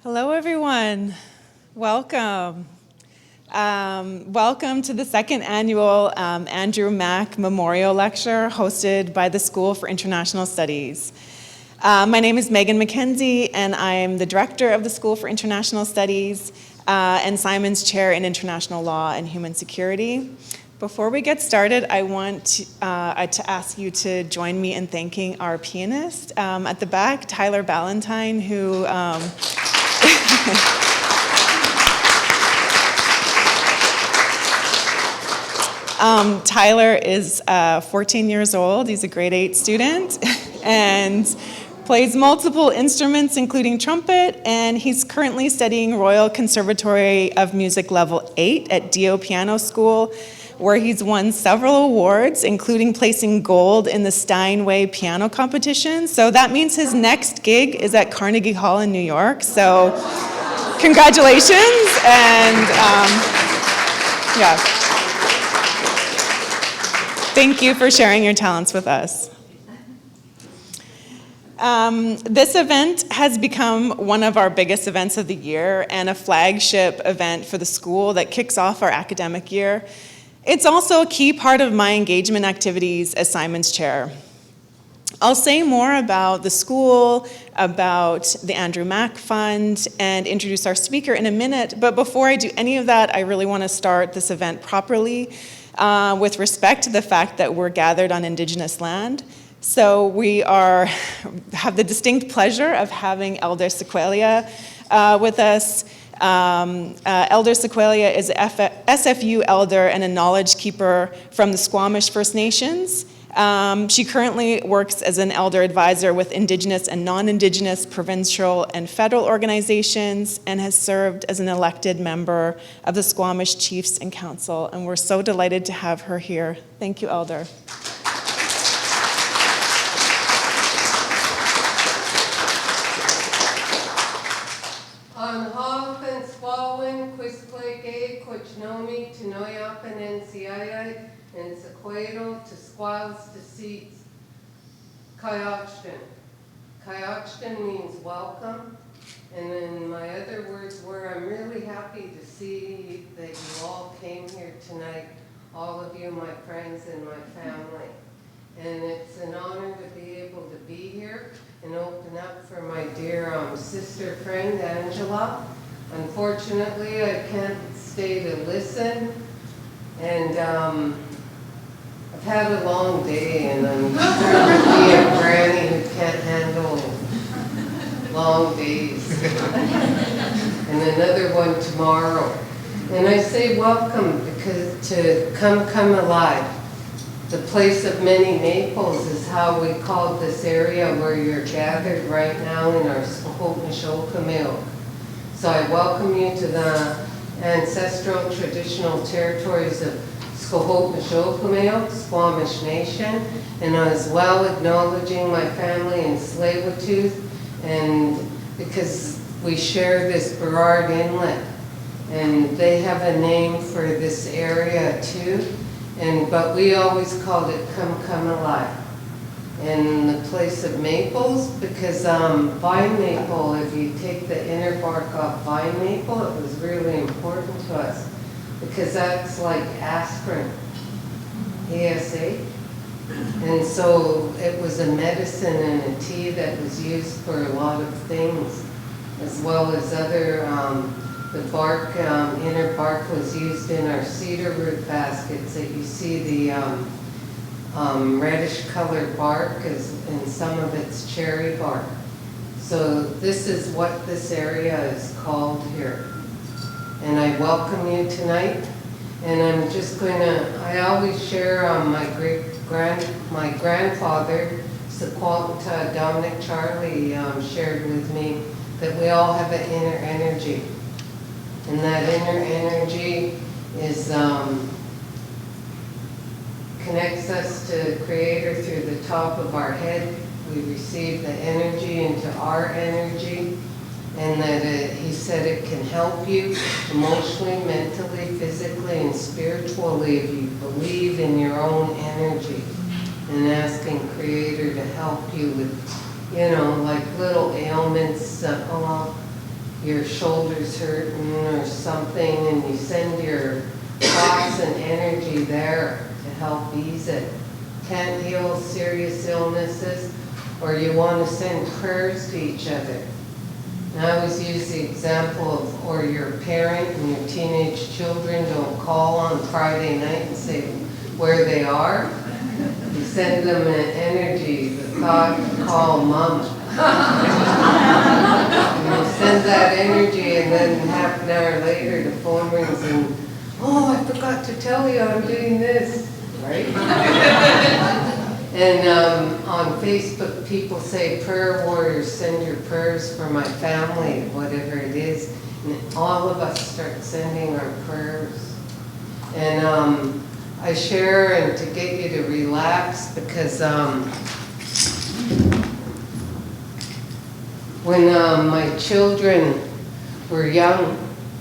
Hello, everyone. Welcome. Welcome to the second annual Andrew Mack Memorial Lecture hosted by the School for International Studies. My name is Megan McKenzie, and I am the director of the School for International Studies and Simon's Chair in International Law and Human Security. Before we get started, I want to ask you to join me in thanking our pianist at the back, Tyler Ballantyne, who Tyler is 14 years old. He's a grade 8 student and plays multiple instruments, including trumpet, and he's currently studying Royal Conservatory of Music Level 8 at Dio Piano School, where he's won several awards, including placing gold in the Steinway piano competition. So that means his next gig is at Carnegie Hall in New York. So congratulations, and thank you for sharing your talents with us. This event has become one of our biggest events of the year and a flagship event for the school that kicks off our academic year. It's also a key part of my engagement activities as Simon's Chair. I'll say more about the school, about the Andrew Mack Fund, and introduce our speaker in a minute, but before I do any of that, I really want to start this event properly with respect to the fact that we're gathered on Indigenous land. So we have the distinct pleasure of having Elder Sequelia with us. Elder Sequelia is an SFU elder and a knowledge keeper from the Squamish First Nations. She currently works as an elder advisor with Indigenous and non-Indigenous provincial and federal organizations and has served as an elected member of the Squamish Chiefs and Council. And we're so delighted to have her here. Thank you, Elder. Nomi to Noyapan and Siayai and Sequero to Squals to Seats. Kayachtan. Kayachtan means welcome. And then my other words were, I'm really happy to see that you all came here tonight, all of you, my friends and my family. And it's an honor to be able to be here and open up for my dear sister friend, Angela. Unfortunately, I can't stay to listen, and I've had a long day, and I'm trying to be a granny who can't handle long days. And another one tomorrow. And I say welcome because to come alive. The place of many maples is how we call this area where you're gathered right now in our Skohotmishokamilk. So I welcome you to the ancestral traditional territories of Skohotmishokamilk, Squamish Nation, and as well acknowledging my family in Tsleil-Waututh, and because we share this Burrard Inlet, and they have a name for this area too, but we always called it Come Alive. In the place of maples, because vine maple, if you take the inner bark off vine maple, it was really important to us because that's like aspirin, ASA. And so it was a medicine and a tea that was used for a lot of things, as well as other, the bark, inner bark was used in our cedar root baskets that you see the reddish colored bark, and some of it's cherry bark. So this is what this area is called here. And I welcome you tonight. And I'm just going to, I always share my grandfather, Sequalta Dominic Charlie, shared with me that we all have an inner energy. And that inner energy is connects us to Creator through the top of our head. We receive the energy into our energy, and that he said it can help you emotionally, mentally, physically, and spiritually if you believe in your own energy, and asking Creator to help you with, like little ailments. your shoulder's hurting or something, and you send your thoughts and energy there to help ease it. Can't heal serious illnesses, or you want to send prayers to each other. And I always use the example of, or your parent and your teenage children don't call on Friday night and say where they are. You send them an energy, the thought, call mom. And you send that energy, and then half an hour later the phone rings and, oh, I forgot to tell you I'm doing this, right? And on Facebook, people say, prayer warriors, send your prayers for my family, whatever it is. And all of us start sending our prayers. And I share, and to get you to relax, because when my children were young,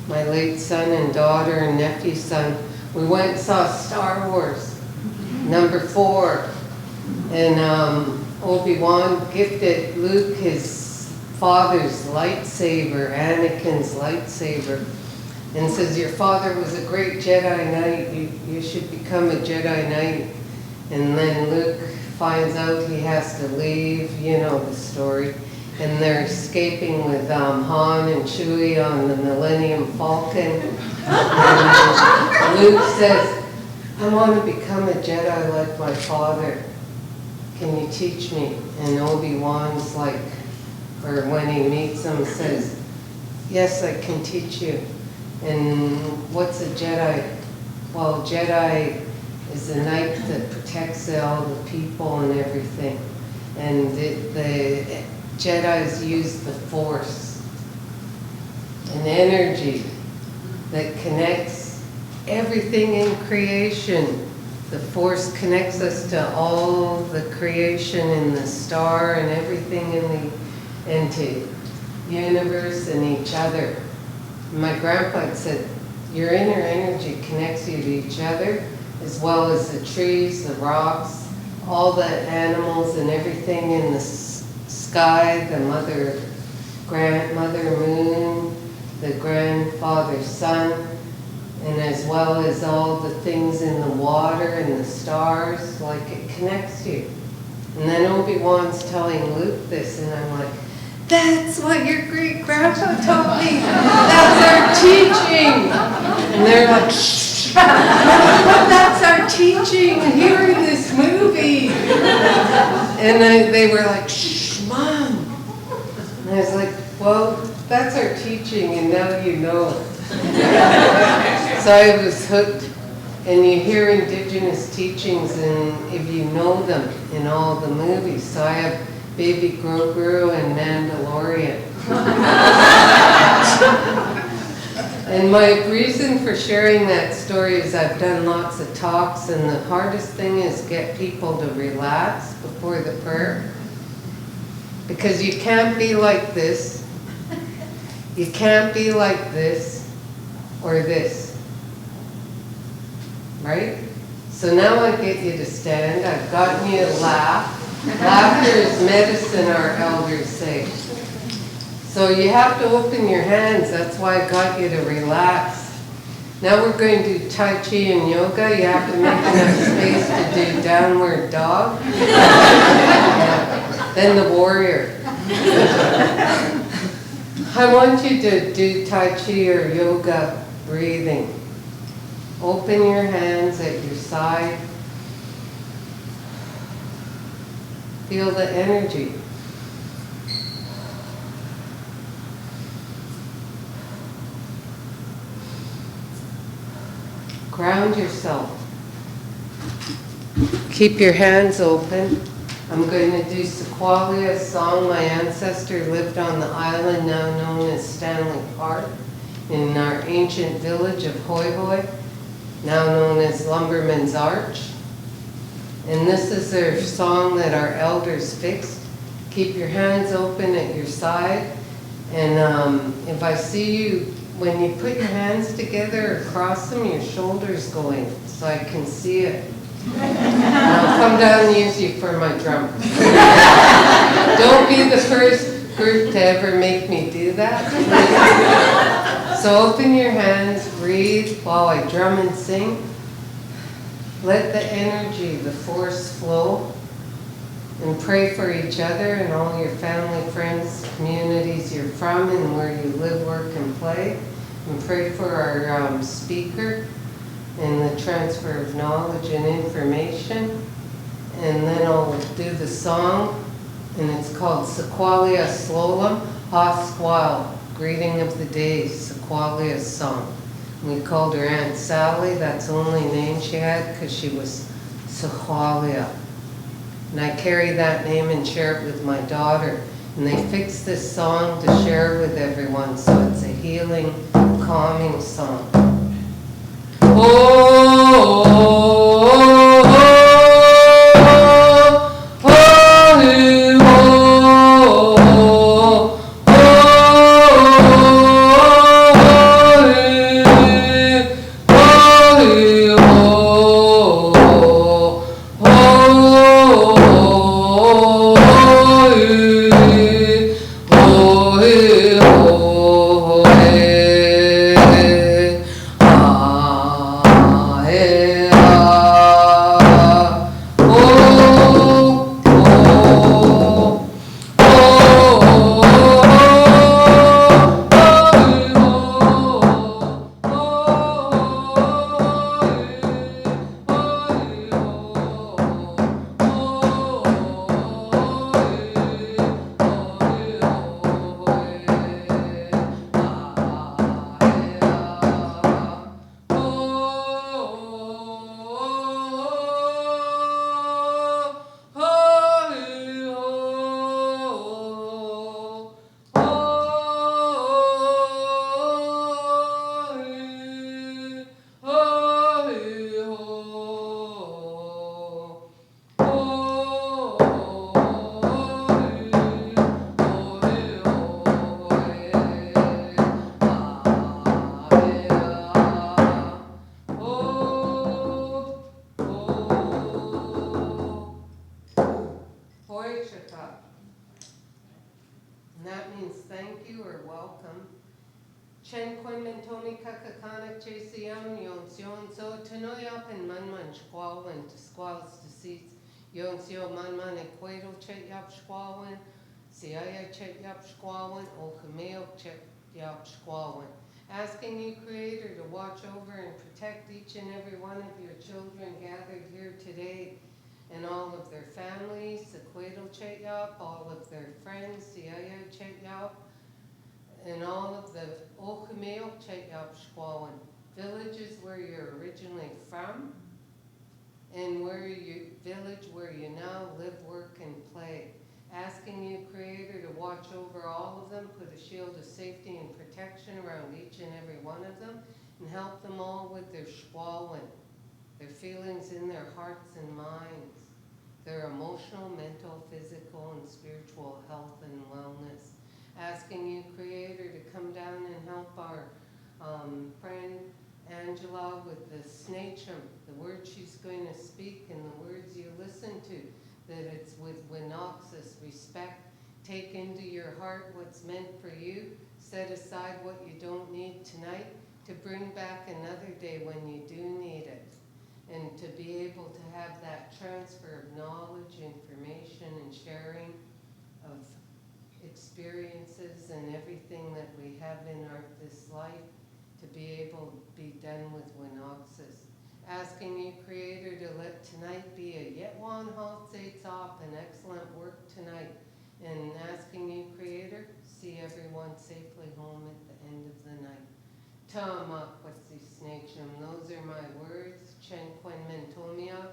my late son and daughter and nephew's son, we went and saw Star Wars, #4. And Obi-Wan gifted Luke his father's lightsaber, Anakin's lightsaber, and says, your father was a great Jedi Knight, you should become a Jedi Knight. And then Luke finds out he has to leave, you know the story. And they're escaping with Han and Chewie on the Millennium Falcon. And Luke says, I want to become a Jedi like my father. Can you teach me? And Obi-Wan's like, or when he meets him, says, yes, I can teach you. And what's a Jedi? Well, Jedi is a knight that protects all the people and everything. And the Jedis use the Force, an energy that connects everything in creation. The Force connects us to all the creation in the star and everything in the into universe and each other. My grandpa had said, your inner energy connects you to each other, as well as the trees, the rocks, all the animals and everything in the sky, the grandmother moon, the grandfather sun, and as well as all the things in the water and the stars, like it connects you. And then Obi-Wan's telling Luke this, and I'm like, that's what your great-grandpa taught me. That's our teaching. And they're like, shh, but that's our teaching here in this movie. And they were like, shh, Mom. And I was like, well, that's our teaching, and now you know it. So I was hooked, and you hear Indigenous teachings, and if you know them in all the movies. So I have Baby Grogu and Mandalorian. And my reason for sharing that story is I've done lots of talks, and the hardest thing is get people to relax before the prayer. Because you can't be like this, you can't be like this, or this. Right? So now I get you to stand. I've gotten you to laugh. Laughter is medicine, our elders say. So you have to open your hands. That's why I got you to relax. Now we're going to do Tai Chi and yoga. You have to make enough space to do downward dog. Then the warrior. I want you to do Tai Chi or yoga breathing. Open your hands at your side. Feel the energy. Ground yourself. Keep your hands open. I'm going to do Sequoia, a song my ancestor lived on the island now known as Stanley Park in our ancient village of Hoi Hoi, now known as Lumberman's Arch. And this is their song that our elders fixed. Keep your hands open at your side. And if I see you, when you put your hands together or cross them, your shoulders go in, so I can see it. And I'll come down and use you for my drum. Don't be the first Kurt to ever make me do that. So open your hands, breathe while I drum and sing. Let the energy, the force flow. And pray for each other and all your family, friends, communities you're from and where you live, work, and play. And pray for our speaker and the transfer of knowledge and information. And then I'll do the song, and it's called Sequoia Slolum Ha Squal, Greeting of the Day, Sequoia's song. We called her Aunt Sally. That's the only name she had because she was Sequoia. And I carry that name and share it with my daughter. And they fixed this song to share with everyone, so it's a healing, calming song. And that means thank you or welcome. Chen Kuen Mentoni Kakakana Chesiam Yon Sion So Tanoyap and Manman Squalwin to Squals to Seats Yon Sio Manman Equato Chet Yap Squalwin Siaya Chet Yap Squalwin Okameo Chet Yap Squalwin. Asking you, Creator, to watch over and protect each and every one of your children gathered here today and all of their families, Sequedal Chetyap, all of their friends, Siaya Chetyap, and all of the Okameo Chetyap Shquawan, villages where you're originally from, and village where you now live, work, and play. Asking you, Creator, to watch over all of them, put a shield of safety and protection around each and every one of them, and help them all with their Shquawan, their feelings in their hearts and minds, their emotional, mental, physical, and spiritual health and wellness. Asking you, Creator, to come down and help our friend Angela with the snachum, the words she's going to speak and the words you listen to, that it's with winoxus, respect, take into your heart what's meant for you, set aside what you don't need tonight to bring back another day when you do need it. And to be able to have that transfer of knowledge, information, and sharing of experiences and everything that we have in this life to be able to be done with winoxus. Asking you, Creator, to let tonight be a yet one halt sates off, an excellent work tonight. And asking you, Creator, see everyone safely home at the end of the night. Tamak Wasi Snakesham, those are my words. Chen Kuen Mentomia.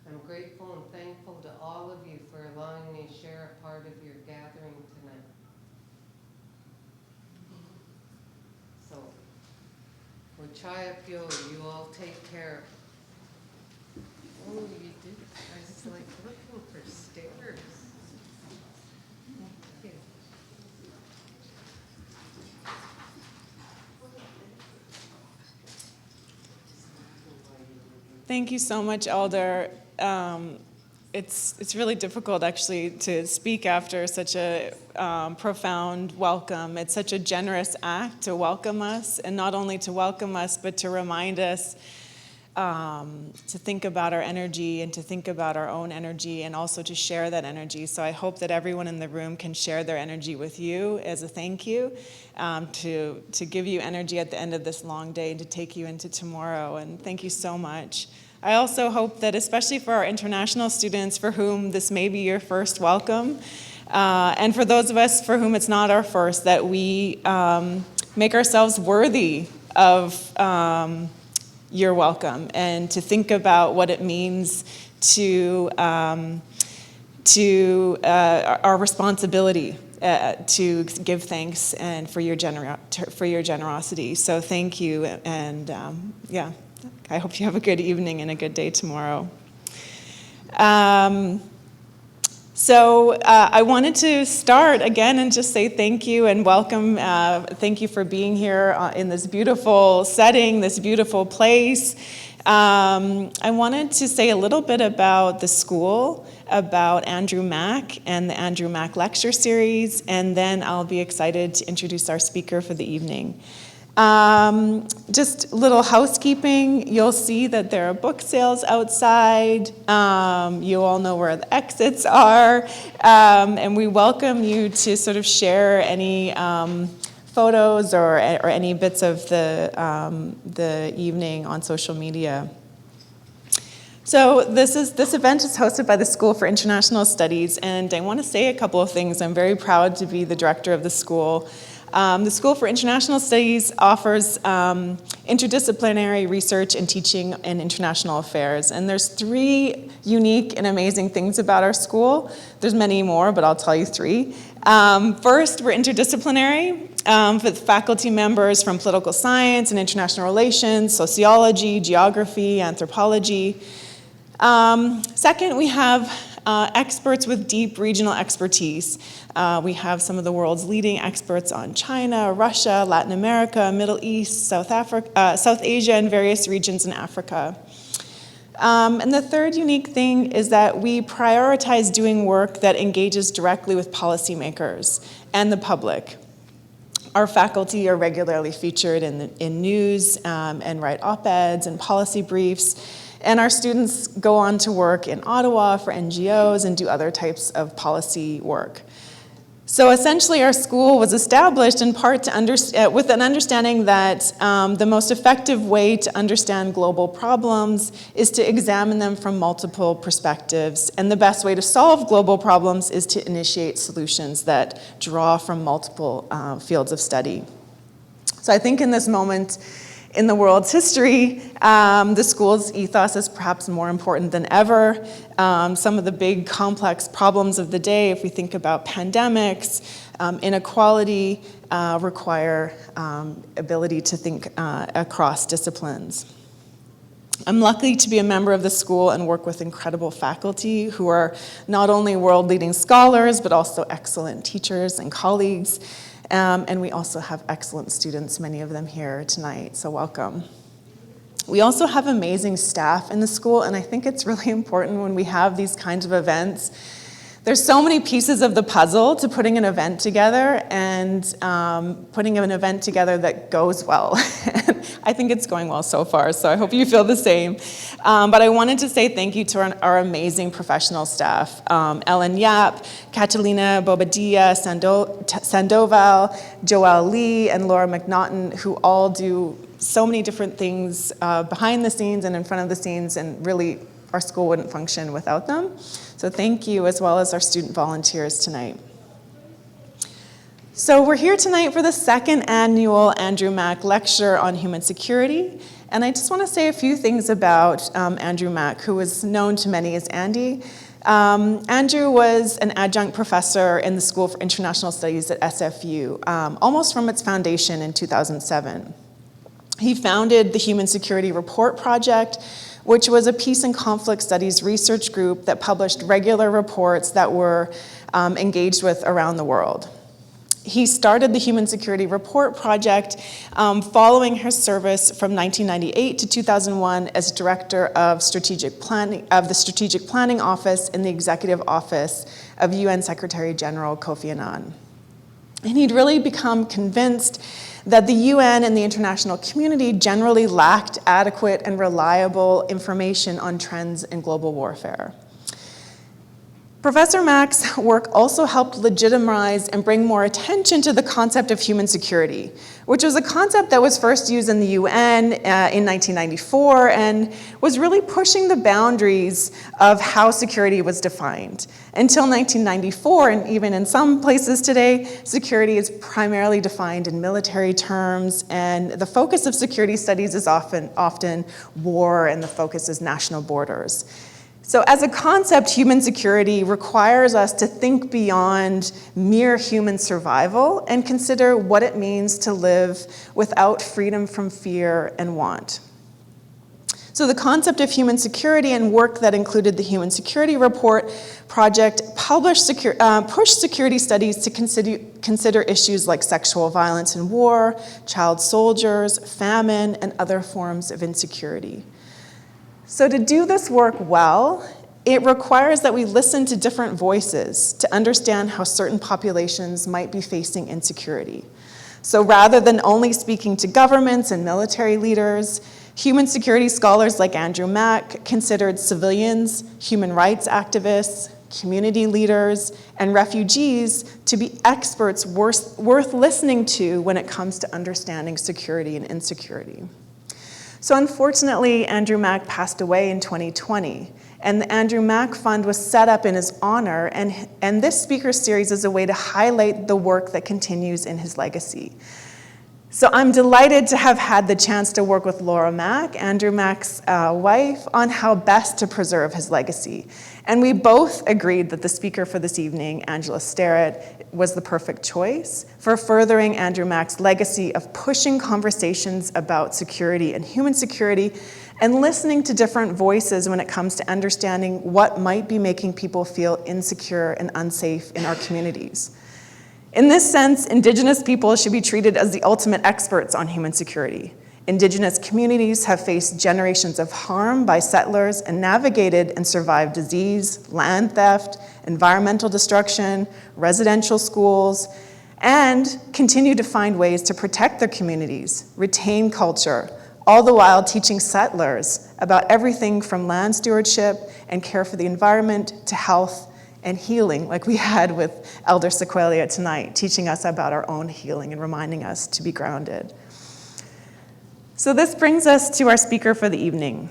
I'm grateful and thankful to all of you for allowing me to share a part of your gathering tonight. So, Wachayapyo, you all take care. Oh, you did. I was like looking for stairs. Thank you. Thank you so much, Elder. it's really difficult actually to speak after such a profound welcome. It's such a generous act to welcome us, and not only to welcome us, but to remind us to think about our energy and to think about our own energy, and also to share that energy. So I hope that everyone in the room can share their energy with you as a thank you, to give you energy at the end of this long day and to take you into tomorrow. And thank you so much. I also hope that, especially for our international students for whom this may be your first welcome, and for those of us for whom it's not our first, that we make ourselves worthy of your welcome, and to think about what it means to our responsibility to give thanks and for your generosity. So thank you, and I hope you have a good evening and a good day tomorrow. So I wanted to start again and just say thank you and welcome. Thank you for being here in this beautiful setting, this beautiful place. I wanted to say a little bit about the school, about Andrew Mack and the Andrew Mack lecture series, and then I'll be excited to introduce our speaker for the evening. Just a little housekeeping. You'll see that there are book sales outside. You all know where the exits are. And we welcome you to sort of share any photos or any bits of the evening on social media. So this event is hosted by the School for International Studies, and I want to say a couple of things. I'm very proud to be the director of the school. The School for International Studies offers interdisciplinary research and teaching in international affairs. And there's 3 unique and amazing things about our school. There's many more, but I'll tell you 3. First, we're interdisciplinary with faculty members from political science and international relations, sociology, geography, anthropology. Second, we have experts with deep regional expertise. We have some of the world's leading experts on China, Russia, Latin America, Middle East, South Asia, and various regions in Africa. And the third unique thing is that we prioritize doing work that engages directly with policymakers and the public. Our faculty are regularly featured in news and write op-eds and policy briefs. And our students go on to work in Ottawa for NGOs and do other types of policy work. So essentially, our school was established in part with an understanding that the most effective way to understand global problems is to examine them from multiple perspectives. And the best way to solve global problems is to initiate solutions that draw from multiple fields of study. So I think in this moment in the world's history, the school's ethos is perhaps more important than ever. Some of the big complex problems of the day, if we think about pandemics, inequality, require ability to think across disciplines. I'm lucky to be a member of the school and work with incredible faculty who are not only world-leading scholars, but also excellent teachers and colleagues. And we also have excellent students, many of them here tonight, so welcome. We also have amazing staff in the school, and I think it's really important when we have these kinds of events. There's so many pieces of the puzzle to putting an event together, and putting an event together that goes well. I think it's going well so far, so I hope you feel the same. But I wanted to say thank you to our amazing professional staff. Ellen Yap, Catalina Bobadilla Sandoval, Joelle Lee, and Laura McNaughton, who all do so many different things behind the scenes and in front of the scenes, and really our school wouldn't function without them. So thank you, as well as our student volunteers tonight. So we're here tonight for the 2nd annual Andrew Mack Lecture on Human Security. And I just want to say a few things about Andrew Mack, who is known to many as Andy. Andrew was an adjunct professor in the School for International Studies at SFU, almost from its foundation in 2007. He founded the Human Security Report Project, which was a peace and conflict studies research group that published regular reports that were engaged with around the world. He started the Human Security Report Project following his service from 1998 to 2001 as director of strategic planning of the Strategic Planning Office in the Executive Office of UN Secretary General Kofi Annan. And he'd really become convinced that the UN and the international community generally lacked adequate and reliable information on trends in global warfare. Professor Mack's work also helped legitimize and bring more attention to the concept of human security, which was a concept that was first used in the UN in 1994 and was really pushing the boundaries of how security was defined. Until 1994, and even in some places today, security is primarily defined in military terms, and the focus of security studies is often war, and the focus is national borders. So as a concept, human security requires us to think beyond mere human survival and consider what it means to live without freedom from fear and want. So the concept of human security and work that included the Human Security Report Project pushed security studies to consider issues like sexual violence in war, child soldiers, famine, and other forms of insecurity. So to do this work well, it requires that we listen to different voices to understand how certain populations might be facing insecurity. So rather than only speaking to governments and military leaders, human security scholars like Andrew Mack considered civilians, human rights activists, community leaders, and refugees to be experts worth listening to when it comes to understanding security and insecurity. So unfortunately, Andrew Mack passed away in 2020, and the Andrew Mack Fund was set up in his honor, and this speaker series is a way to highlight the work that continues in his legacy. So I'm delighted to have had the chance to work with Laura Mack, Andrew Mack's wife, on how best to preserve his legacy. And we both agreed that the speaker for this evening, Angela Sterritt, was the perfect choice for furthering Andrew Mack's legacy of pushing conversations about security and human security and listening to different voices when it comes to understanding what might be making people feel insecure and unsafe in our communities. In this sense, Indigenous people should be treated as the ultimate experts on human security. Indigenous communities have faced generations of harm by settlers and navigated and survived disease, land theft, environmental destruction, residential schools, and continue to find ways to protect their communities, retain culture, all the while teaching settlers about everything from land stewardship and care for the environment to health and healing, like we had with Elder Sequelia tonight, teaching us about our own healing and reminding us to be grounded. So this brings us to our speaker for the evening.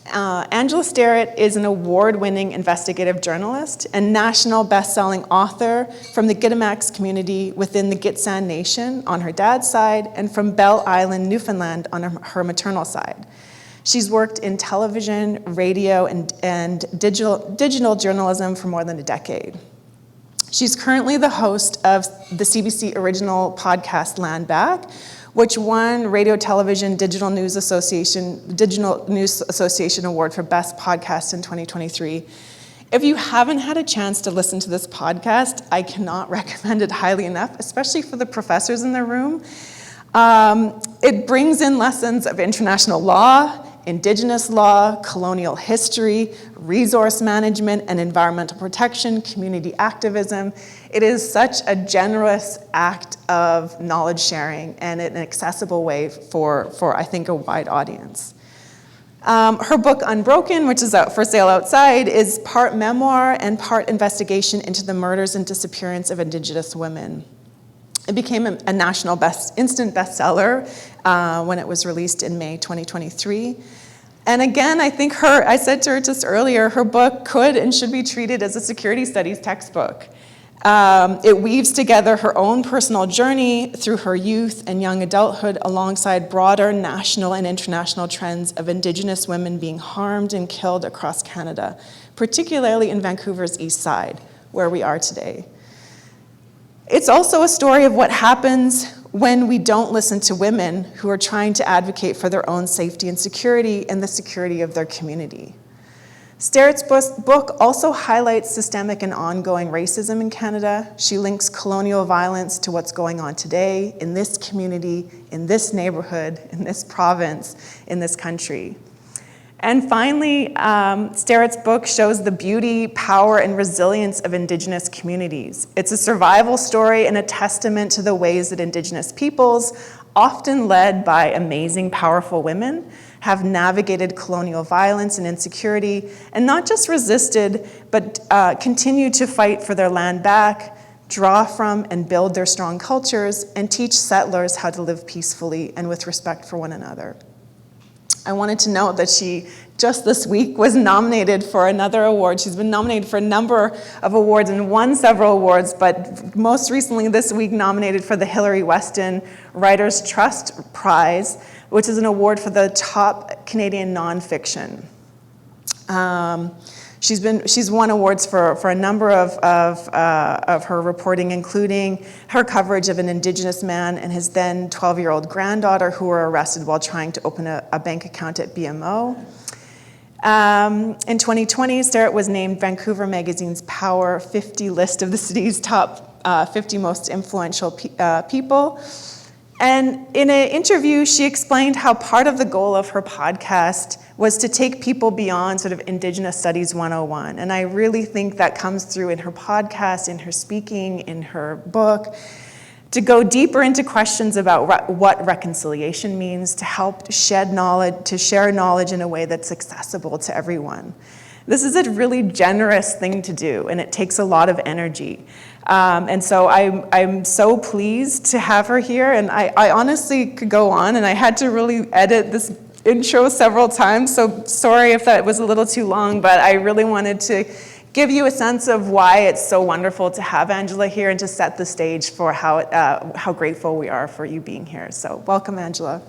Angela Sterritt is an award-winning investigative journalist and national best-selling author from the Gittimax community within the Gitxsan Nation on her dad's side and from Belle Island, Newfoundland on her maternal side. She's worked in television, radio, and digital journalism for more than a decade. She's currently the host of the CBC original podcast Land Back, which won Radio Television Digital News Association Award for Best Podcast in 2023. If you haven't had a chance to listen to this podcast, I cannot recommend it highly enough, especially for the professors in the room. It brings in lessons of international law, Indigenous law, colonial history, resource management and environmental protection, community activism. It is such a generous act of knowledge sharing and an accessible way for I think, a wide audience. Her book, Unbroken, which is out for sale outside, is part memoir and part investigation into the murders and disappearance of Indigenous women. It became a national instant bestseller when it was released in May 2023. And again, I think I said to her just earlier, her book could and should be treated as a security studies textbook. It weaves together her own personal journey through her youth and young adulthood alongside broader national and international trends of Indigenous women being harmed and killed across Canada, particularly in Vancouver's East Side, where we are today. It's also a story of what happens when we don't listen to women who are trying to advocate for their own safety and security and the security of their community. Sterritt's book also highlights systemic and ongoing racism in Canada. She links colonial violence to what's going on today in this community, in this neighborhood, in this province, in this country. And finally, Sterritt's book shows the beauty, power, and resilience of Indigenous communities. It's a survival story and a testament to the ways that Indigenous peoples, often led by amazing, powerful women, have navigated colonial violence and insecurity, and not just resisted, but continued to fight for their land back, draw from and build their strong cultures, and teach settlers how to live peacefully and with respect for one another. I wanted to note that she, just this week, was nominated for another award. She's been nominated for a number of awards and won several awards, but most recently this week nominated for the Hillary Weston Writers' Trust Prize, which is an award for the top Canadian nonfiction. She's won awards for a number of her reporting, including her coverage of an Indigenous man and his then 12-year-old granddaughter who were arrested while trying to open a bank account at BMO. In 2020, Sterritt was named Vancouver Magazine's Power 50 list of the city's top 50 most influential people. And in an interview, she explained how part of the goal of her podcast was to take people beyond sort of Indigenous Studies 101. And I really think that comes through in her podcast, in her speaking, in her book, to go deeper into questions about what reconciliation means, to help shed knowledge, to share knowledge in a way that's accessible to everyone. This is a really generous thing to do, and it takes a lot of energy. And so I'm so pleased to have her here, and I honestly could go on, and I had to really edit this intro several times, so sorry if that was a little too long, but I really wanted to give you a sense of why it's so wonderful to have Angela here and to set the stage for how grateful we are for you being here. So welcome, Angela.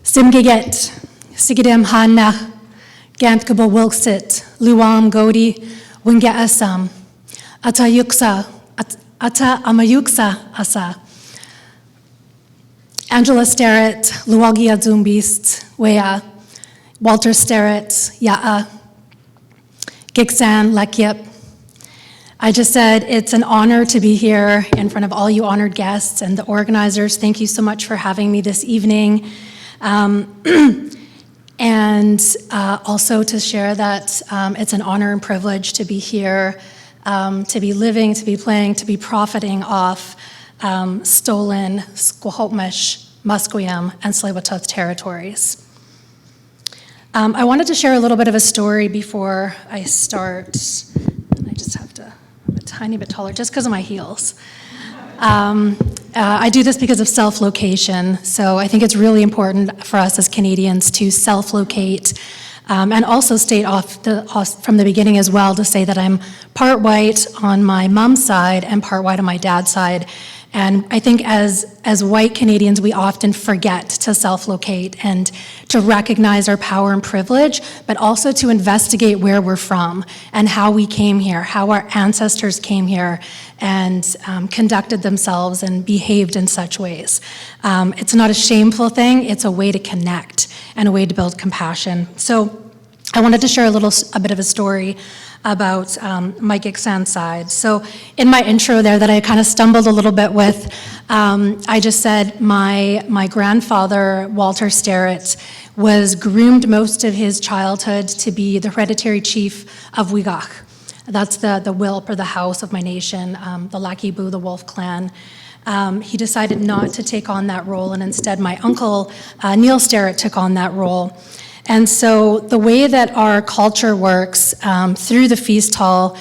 Simgiget, Sigidem Hanna, Gantkaba Wilksit, Luam Godi, Winga Asam, Ata Yuksa, Ata Amayuksa Asa. Angela Sterritt, Luwagi Azumbist, Wea, Walter Sterritt, Ya'a, Giksan, Lakyip. I just said it's an honor to be here in front of all you honored guests and the organizers. Thank you so much for having me this evening. And also to share that it's an honor and privilege to be here, to be living, to be playing, to be profiting off stolen Squamish, Musqueam, and Tsleil-Waututh territories. I wanted to share a little bit of a story before I start. I just have to, I'm a tiny bit taller just because of my heels. I do this because of self-location, so I think it's really important for us as Canadians to self-locate and also state from the beginning as well to say that I'm part white on my mom's side and part white on my dad's side. And I think as white Canadians, we often forget to self-locate and to recognize our power and privilege, but also to investigate where we're from and how we came here, how our ancestors came here and conducted themselves and behaved in such ways. It's not a shameful thing, it's a way to connect and a way to build compassion. So I wanted to share a bit of a story about my Giksan side. So in my intro there that I kind of stumbled a little bit with, I just said my grandfather, Walter Sterritt, was groomed most of his childhood to be the hereditary chief of Wigach. That's the Wilp, or the house of my nation, the Lakibu, the Wolf clan. He decided not to take on that role, and instead my uncle, Neil Sterritt, took on that role. And so the way that our culture works through the feast hall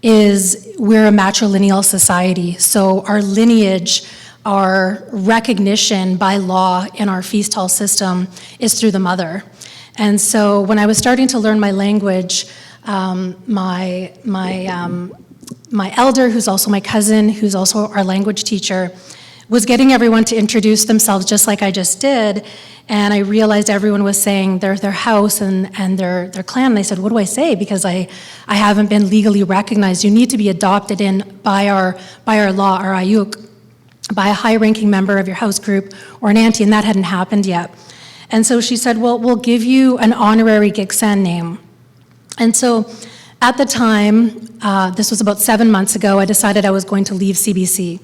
is we're a matrilineal society. So our lineage, our recognition by law in our feast hall system is through the mother. And so when I was starting to learn my language, my elder, who's also my cousin, who's also our language teacher, was getting everyone to introduce themselves just like I just did, and I realized everyone was saying their house and their clan, and I said, what do I say? Because I haven't been legally recognized. You need to be adopted in by our law, our ayuk, by a high-ranking member of your house group or an auntie, and that hadn't happened yet. And so she said, well, we'll give you an honorary Giksan name. And so at the time, this was about 7 months ago, I decided I was going to leave CBC.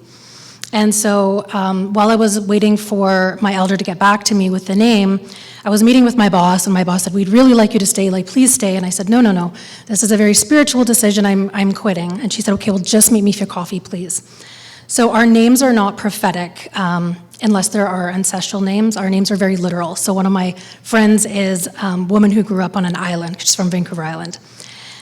And so while I was waiting for my elder to get back to me with the name, I was meeting with my boss, and my boss said, we'd really like you to stay, like, please stay. And I said, no, this is a very spiritual decision, I'm quitting. And she said, okay, well, just meet me for coffee, please. So our names are not prophetic, unless there are ancestral names. Our names are very literal. So one of my friends is a woman who grew up on an island. She's from Vancouver Island.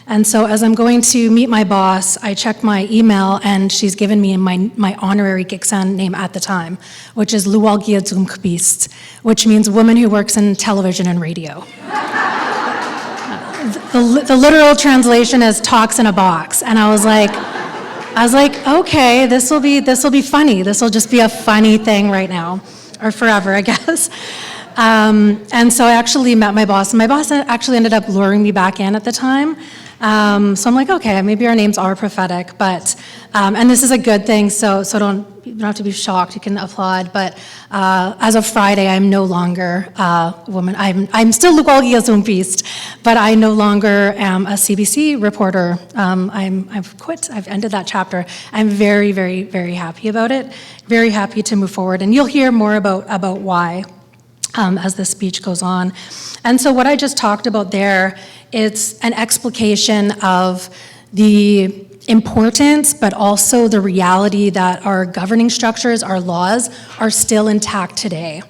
And so as I'm going to meet my boss, I check my email, and she's given me my honorary Giksan name at the time, which is Luwalgiadzumkbist, which means woman who works in television and radio. The literal translation is talks in a box. And I was like, okay, this will be funny. This will just be a funny thing right now, or forever, I guess. And so I actually met my boss, and my boss actually ended up luring me back in at the time. So I'm like, okay, maybe our names are prophetic, but, and this is a good thing, so you don't have to be shocked, you can applaud, but as of Friday, I'm no longer a woman. I'm still Luwalgiadzumkbist, but I no longer am a CBC reporter. I've quit, I've ended that chapter. I'm very, very, very happy about it, very happy to move forward, and you'll hear more about why as the speech goes on. And so what I just talked about there, it's an explication of the importance, but also the reality that our governing structures, our laws, are still intact today.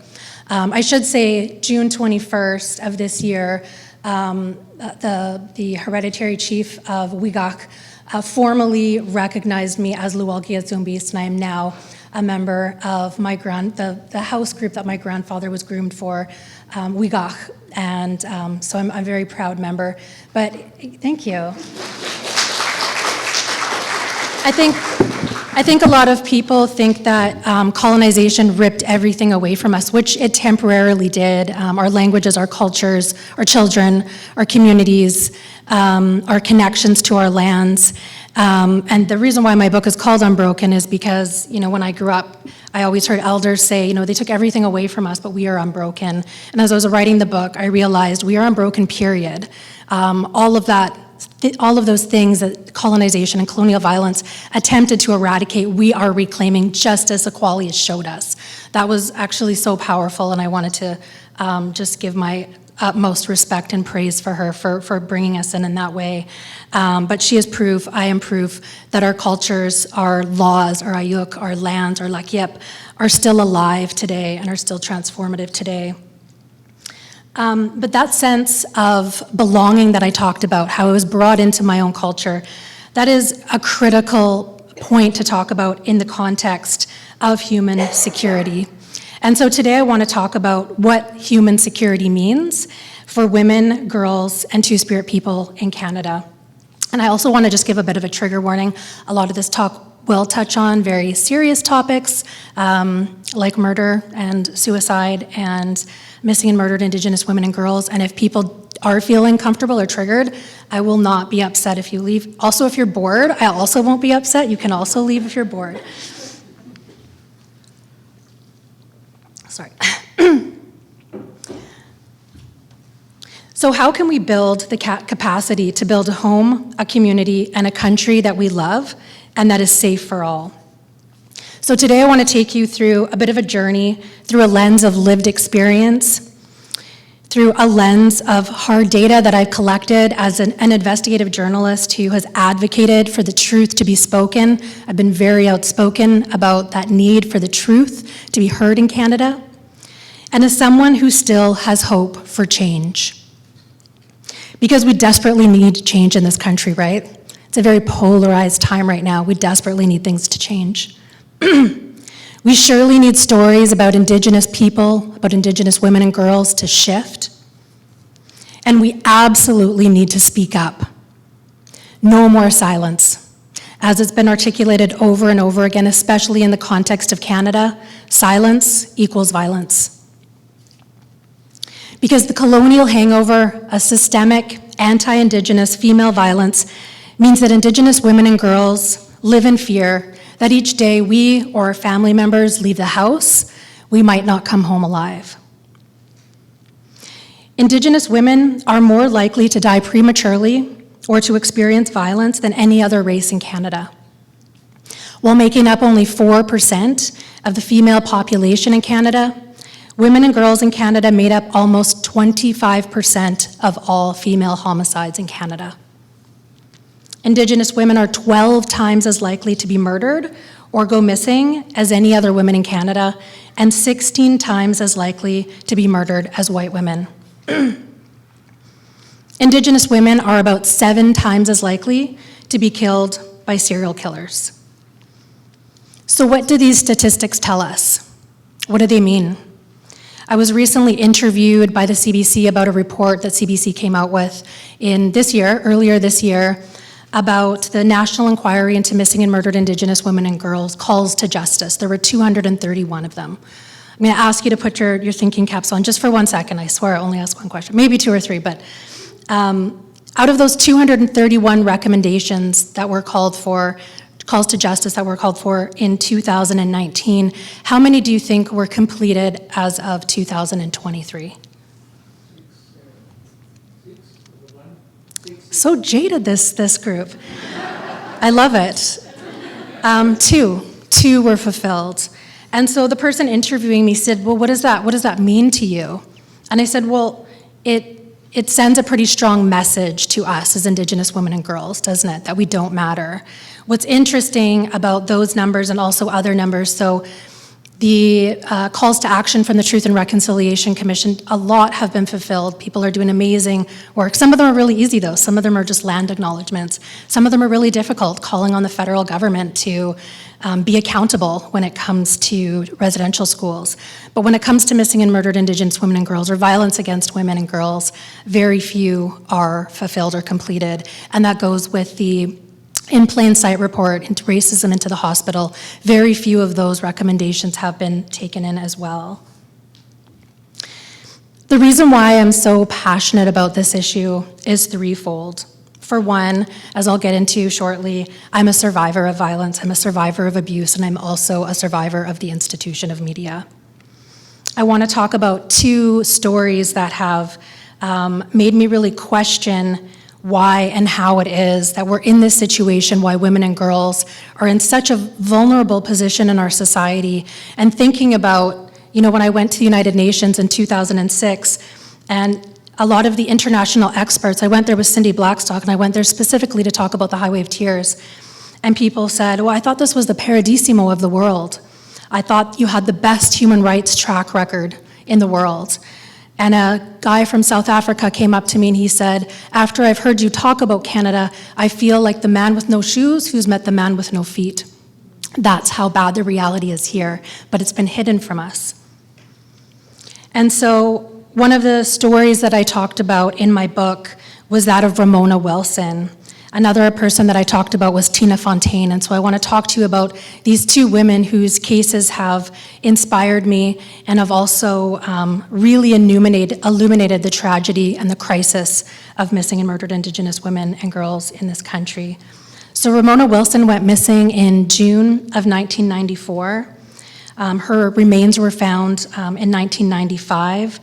I should say June 21st of this year, the hereditary chief of Wigak formally recognized me as Luwalgiadzumkbist, and I am now a member of the house group that my grandfather was groomed for, Wigak, and so I'm a very proud member. But thank you. I think a lot of people think that colonization ripped everything away from us, which it temporarily did. Our languages, our cultures, our children, our communities, our connections to our lands. And the reason why my book is called Unbroken is because, when I grew up, I always heard elders say, they took everything away from us, but we are unbroken. And as I was writing the book, I realized we are unbroken, period. All of those things that colonization and colonial violence attempted to eradicate, we are reclaiming just as Aqualia showed us. That was actually so powerful, and I wanted to just give my utmost respect and praise for her for bringing us in that way. But she is proof, I am proof, that our cultures, our laws, our ayuk, our lands, our lakyep, are still alive today and are still transformative today. But that sense of belonging that I talked about, how it was brought into my own culture, that is a critical point to talk about in the context of human security. And so today I want to talk about what human security means for women, girls, and Two-Spirit people in Canada. And I also want to just give a bit of a trigger warning. A lot of this talk will touch on very serious topics like murder and suicide and missing and murdered Indigenous women and girls. And if people are feeling comfortable or triggered, I will not be upset if you leave. Also, if you're bored, I also won't be upset. You can also leave if you're bored. Sorry. So how can we build the capacity to build a home, a community, and a country that we love and that is safe for all? So today I want to take you through a bit of a journey through a lens of lived experience, through a lens of hard data that I've collected as an investigative journalist who has advocated for the truth to be spoken. I've been very outspoken about that need for the truth to be heard in Canada, and as someone who still has hope for change. Because we desperately need change in this country, right? It's a very polarized time right now. We desperately need things to change. We surely need stories about Indigenous people, about Indigenous women and girls to shift. And we absolutely need to speak up. No more silence. As it's been articulated over and over again, especially in the context of Canada, silence equals violence. Because the colonial hangover of systemic anti-Indigenous female violence means that Indigenous women and girls live in fear that each day we or our family members leave the house, we might not come home alive. Indigenous women are more likely to die prematurely or to experience violence than any other race in Canada. While making up only 4% of the female population in Canada, women and girls in Canada made up almost 25% of all female homicides in Canada. Indigenous women are 12 times as likely to be murdered or go missing as any other women in Canada, and 16 times as likely to be murdered as white women. Indigenous women are about 7 times as likely to be killed by serial killers. So what do these statistics tell us? What do they mean? I was recently interviewed by the CBC about a report that CBC came out with earlier this year, about the National Inquiry into Missing and Murdered Indigenous Women and Girls calls to justice. There were 231 of them. I'm going to ask you to put your thinking caps on just for 1 second. I swear I only ask one question, maybe 2 or 3, but out of those 231 recommendations that were called for, calls to justice that were called for in 2019, how many do you think were completed as of 2023? So jaded, this group. I love it. Two were fulfilled. And so the person interviewing me said, well, what does that mean to you? And I said, well, it sends a pretty strong message to us as Indigenous women and girls, doesn't it, that we don't matter. What's interesting about those numbers and also other numbers, so the calls to action from the Truth and Reconciliation Commission, a lot have been fulfilled. People are doing amazing work. Some of them are really easy, though. Some of them are just land acknowledgements. Some of them are really difficult, calling on the federal government to be accountable when it comes to residential schools. But when it comes to missing and murdered Indigenous women and girls, or violence against women and girls, very few are fulfilled or completed. And that goes with the In Plain Sight report into racism into the hospital. Very few of those recommendations have been taken in as well. The reason why I'm so passionate about this issue is threefold. For one, as I'll get into shortly, I'm a survivor of violence, I'm a survivor of abuse, and I'm also a survivor of the institution of media. I want to talk about 2 stories that have made me really question why and how it is that we're in this situation, why women and girls are in such a vulnerable position in our society. And thinking about, when I went to the United Nations in 2006, and a lot of the international experts, I went there with Cindy Blackstock, and I went there specifically to talk about the Highway of Tears. And people said, well, I thought this was the paradisimo of the world. I thought you had the best human rights track record in the world. And a guy from South Africa came up to me and he said, after I've heard you talk about Canada, I feel like the man with no shoes who's met the man with no feet. That's how bad the reality is here, but it's been hidden from us. And so one of the stories that I talked about in my book was that of Ramona Wilson. Another person that I talked about was Tina Fontaine, and so I want to talk to you about these 2 women whose cases have inspired me and have also really illuminated the tragedy and the crisis of missing and murdered Indigenous women and girls in this country. So Ramona Wilson went missing in June of 1994. Her remains were found in 1995.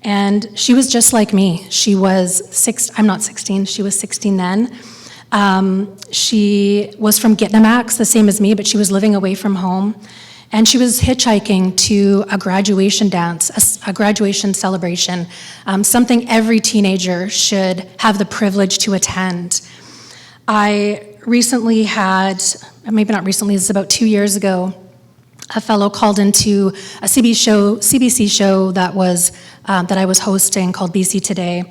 And she was just like me. She was I'm not 16, she was 16 then. She was from Gitnamax, the same as me, but she was living away from home. And she was hitchhiking to a graduation dance, a graduation celebration, something every teenager should have the privilege to attend. I recently had, maybe not recently, this is about 2 years ago, a fellow called into a CBC show that I was hosting called BC Today.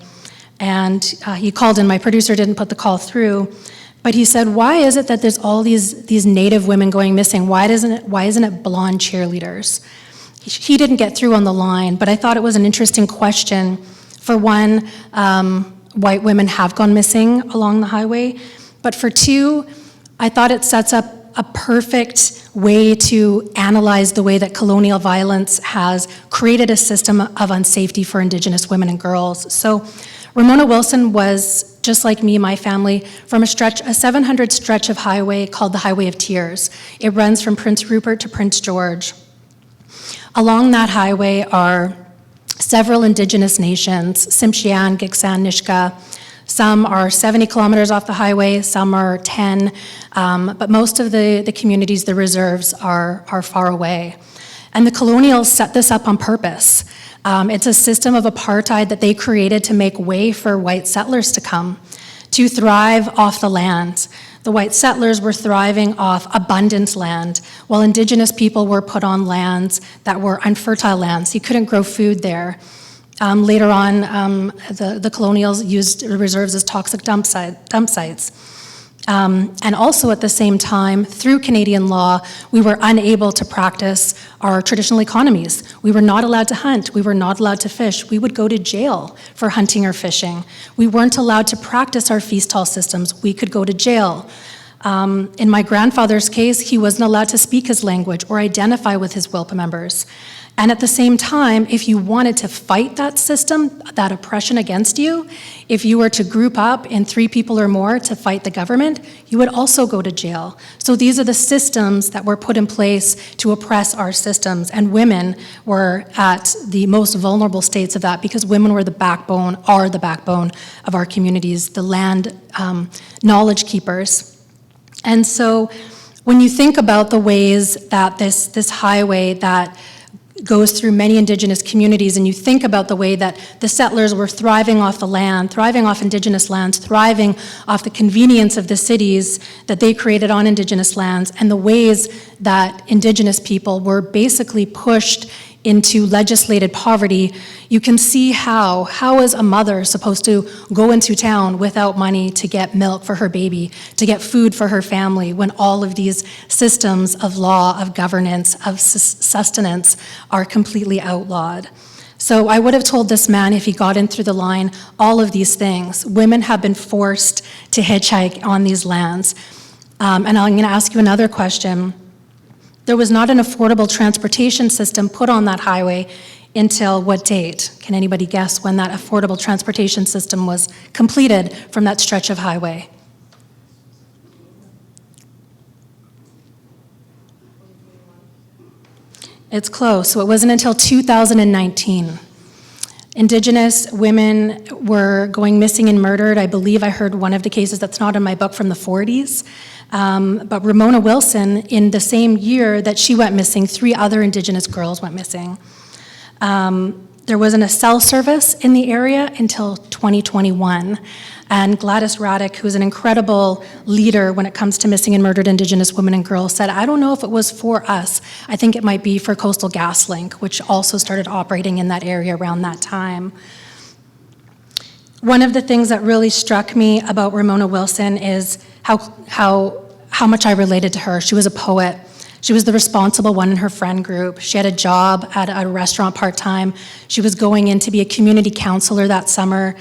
And he called in, my producer didn't put the call through, but he said, why is it that there's all these Native women going missing? Why isn't it blonde cheerleaders? He didn't get through on the line, but I thought it was an interesting question. For one, white women have gone missing along the highway, but for 2, I thought it sets up a perfect way to analyze the way that colonial violence has created a system of unsafety for Indigenous women and girls. So Ramona Wilson was, just like me, my family, from a 700 stretch of highway called the Highway of Tears. It runs from Prince Rupert to Prince George. Along that highway are several Indigenous nations, Tsimshian, Gitxsan, Nishka. Some are 70 kilometers off the highway, some are 10, but most of the communities, the reserves, are far away. And the colonials set this up on purpose. It's a system of apartheid that they created to make way for white settlers to come, to thrive off the land. The white settlers were thriving off abundant land, while Indigenous people were put on lands that were unfertile lands. You couldn't grow food there. Later on, the colonials used the reserves as toxic dump sites. And also at the same time, through Canadian law, we were unable to practice our traditional economies. We were not allowed to hunt. We were not allowed to fish. We would go to jail for hunting or fishing. We weren't allowed to practice our feast hall systems. We could go to jail. In my grandfather's case, he wasn't allowed to speak his language or identify with his WILPA members. And at the same time, if you wanted to fight that system, that oppression against you, if you were to group up in 3 people or more to fight the government, you would also go to jail. So these are the systems that were put in place to oppress our systems, and women were at the most vulnerable states of that because women were the backbone of our communities, the land knowledge keepers. And so when you think about the ways that this highway that goes through many Indigenous communities, and you think about the way that the settlers were thriving off the land, thriving off Indigenous lands, thriving off the convenience of the cities that they created on Indigenous lands, and the ways that Indigenous people were basically pushed into legislated poverty, you can see how is a mother supposed to go into town without money to get milk for her baby, to get food for her family, when all of these systems of law, of governance, of sustenance are completely outlawed. So I would have told this man, if he got in through the line, all of these things. Women have been forced to hitchhike on these lands. And I'm going to ask you another question. There was not an affordable transportation system put on that highway until what date? Can anybody guess when that affordable transportation system was completed from that stretch of highway? It's close. So it wasn't until 2019. Indigenous women were going missing and murdered. I believe I heard one of the cases that's not in my book from the 40s. But Ramona Wilson, in the same year that she went missing, 3 other Indigenous girls went missing. There wasn't a cell service in the area until 2021. And Gladys Raddick, who's an incredible leader when it comes to missing and murdered Indigenous women and girls, said, I don't know if it was for us. I think it might be for Coastal GasLink, which also started operating in that area around that time. One of the things that really struck me about Ramona Wilson is how much I related to her. She was a poet. She was the responsible one in her friend group. She had a job at a restaurant part-time. She was going in to be a community counselor that summer.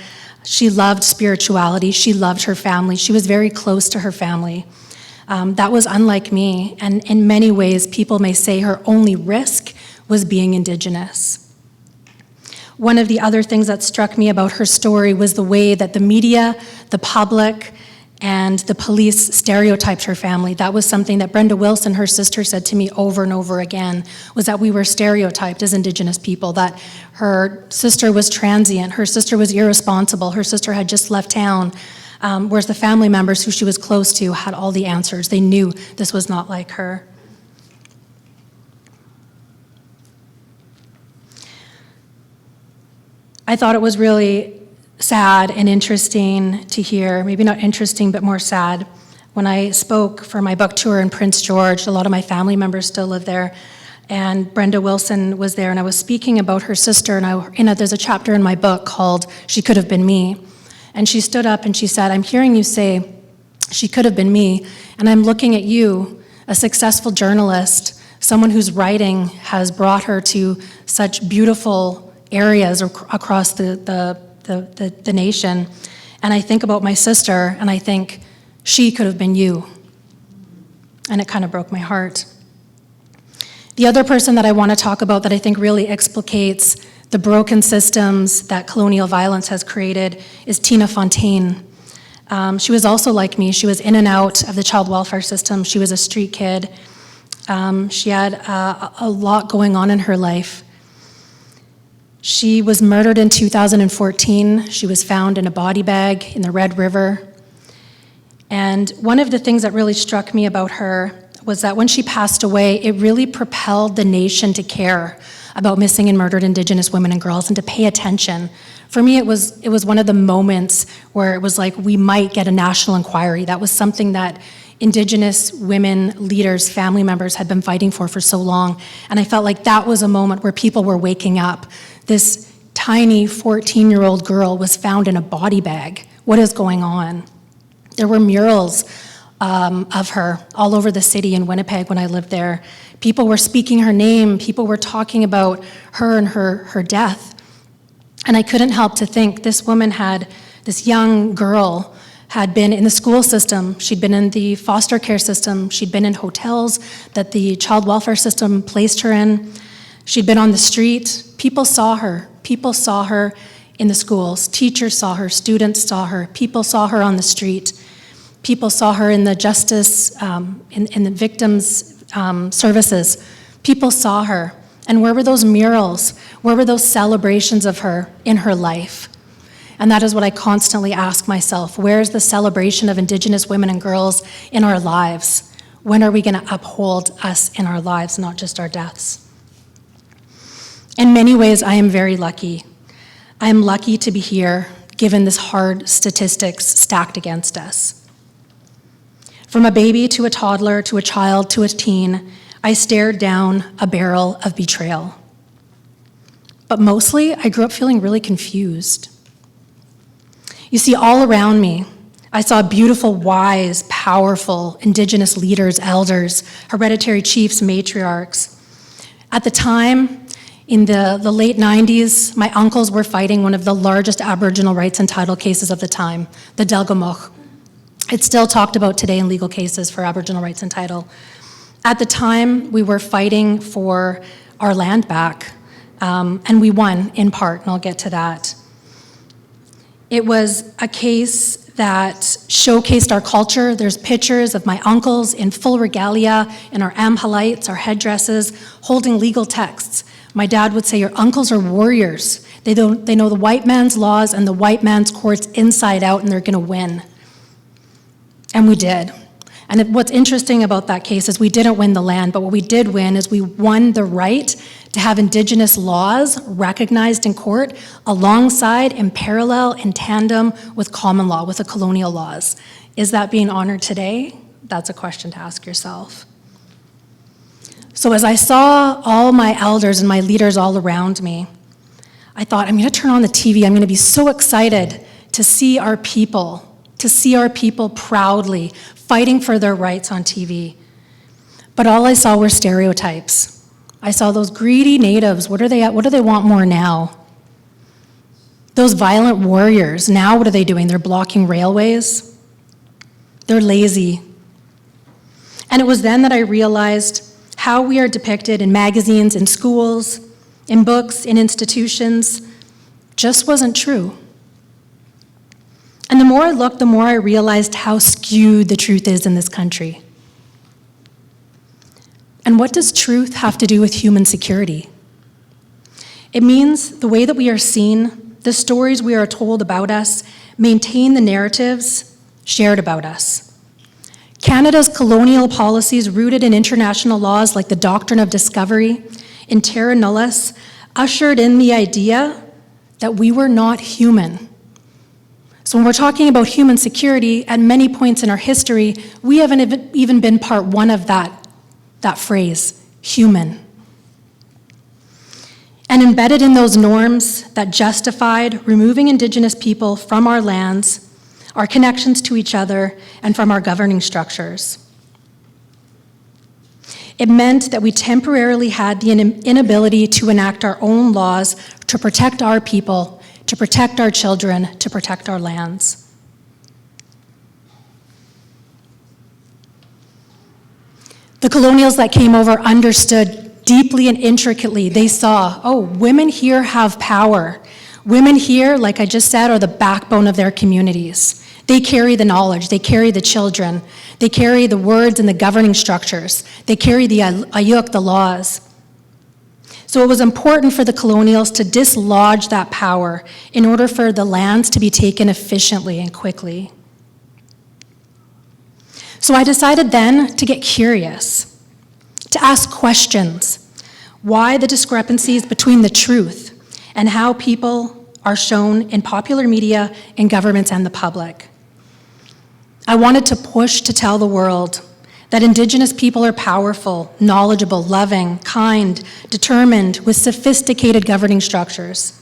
She loved spirituality. She loved her family. She was very close to her family. That was unlike me, and in many ways, people may say her only risk was being Indigenous. One of the other things that struck me about her story was the way that the media, the public, and the police stereotyped her family. That was something that Brenda Wilson, her sister, said to me over and over again, was that we were stereotyped as Indigenous people, that her sister was transient, her sister was irresponsible, her sister had just left town, whereas the family members who she was close to had all the answers. They knew this was not like her. I thought it was really sad and interesting to hear, maybe not interesting, but more sad. When I spoke for my book tour in Prince George, a lot of my family members still live there, and Brenda Wilson was there, and I was speaking about her sister, and there's a chapter in my book called She Could Have Been Me. And she stood up and she said, I'm hearing you say, she could have been me, and I'm looking at you, a successful journalist, someone whose writing has brought her to such beautiful areas across the nation. And I think about my sister, and I think she could have been you. and it kind of broke my heart. The other person that I want to talk about that I think really explicates the broken systems that colonial violence has created is Tina Fontaine. She was also like me. She was in and out of the child welfare system. She was a street kid. She had a lot going on in her life. She was murdered in 2014. She was found in a body bag in the Red River. And one of the things that really struck me about her was that when she passed away, it really propelled the nation to care about missing and murdered Indigenous women and girls and to pay attention. For me, it was one of the moments where it was like we might get a national inquiry. That was something that Indigenous women, leaders, family members had been fighting for so long. And I felt like that was a moment where people were waking up. This tiny 14-year-old girl was found in a body bag. What is going on? There were murals of her all over the city in Winnipeg when I lived there. People were speaking her name. People were talking about her and her death. And I couldn't help to think this young girl had been in the school system. She'd been in the foster care system. She'd been in hotels that the child welfare system placed her in. She'd been on the street. People saw her. People saw her in the schools. Teachers saw her. Students saw her. People saw her on the street. People saw her in the justice, in the victims' services. People saw her. And where were those murals? Where were those celebrations of her in her life? And that is what I constantly ask myself. Where is the celebration of Indigenous women and girls in our lives? When are we going to uphold us in our lives, not just our deaths? In many ways, I am very lucky. I am lucky to be here, given this hard statistics stacked against us. From a baby to a toddler to a child to a teen, I stared down a barrel of betrayal. But mostly, I grew up feeling really confused. You see, all around me, I saw beautiful, wise, powerful Indigenous leaders, elders, hereditary chiefs, matriarchs. At the time, in the late 90s, my uncles were fighting one of the largest Aboriginal rights and title cases of the time, the Delgamuukw. It's still talked about today in legal cases for Aboriginal rights and title. At the time, we were fighting for our land back, and we won in part, and I'll get to that. It was a case that showcased our culture. There's pictures of my uncles in full regalia, in our amhalites, our headdresses, holding legal texts. My dad would say, your uncles are warriors. They know the white man's laws and the white man's courts inside out, and they're gonna win. And we did. And what's interesting about that case is we didn't win the land, but what we did win is we won the right to have Indigenous laws recognized in court alongside, in parallel, in tandem with common law, with the colonial laws. Is that being honored today? That's a question to ask yourself. So as I saw all my elders and my leaders all around me, I thought, I'm gonna turn on the TV. I'm gonna be so excited to see our people proudly fighting for their rights on TV. But all I saw were stereotypes. I saw those greedy natives. What do they want more now? Those violent warriors, now what are they doing? They're blocking railways. They're lazy. And it was then that I realized how we are depicted in magazines, in schools, in books, in institutions, just wasn't true. And the more I looked, the more I realized how skewed the truth is in this country. And what does truth have to do with human security? It means the way that we are seen, the stories we are told about us, maintain the narratives shared about us. Canada's colonial policies, rooted in international laws like the doctrine of discovery, in terra nullius, ushered in the idea that we were not human. So when we're talking about human security, at many points in our history, we haven't even been part one of that phrase, human. And embedded in those norms that justified removing Indigenous people from our lands, our connections to each other, and from our governing structures. It meant that we temporarily had the inability to enact our own laws to protect our people, to protect our children, to protect our lands. The colonials that came over understood deeply and intricately. They saw, oh, women here have power. Women here, like I just said, are the backbone of their communities. They carry the knowledge, they carry the children, they carry the words and the governing structures, they carry the ayuk, the laws. So it was important for the colonials to dislodge that power in order for the lands to be taken efficiently and quickly. So I decided then to get curious, to ask questions. Why the discrepancies between the truth and how people are shown in popular media, in governments, and the public? I wanted to push to tell the world that Indigenous people are powerful, knowledgeable, loving, kind, determined, with sophisticated governing structures.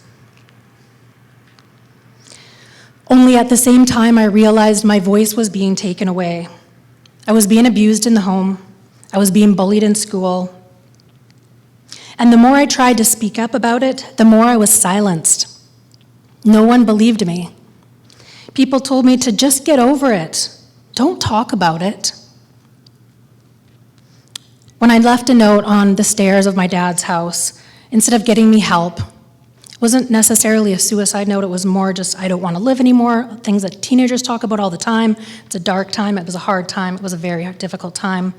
Only at the same time, I realized my voice was being taken away. I was being abused in the home. I was being bullied in school. And the more I tried to speak up about it, the more I was silenced. No one believed me. People told me to just get over it. Don't talk about it. When I left a note on the stairs of my dad's house, instead of getting me help, it wasn't necessarily a suicide note, it was more just, I don't want to live anymore, things that teenagers talk about all the time. It's a dark time, it was a hard time, it was a very difficult time.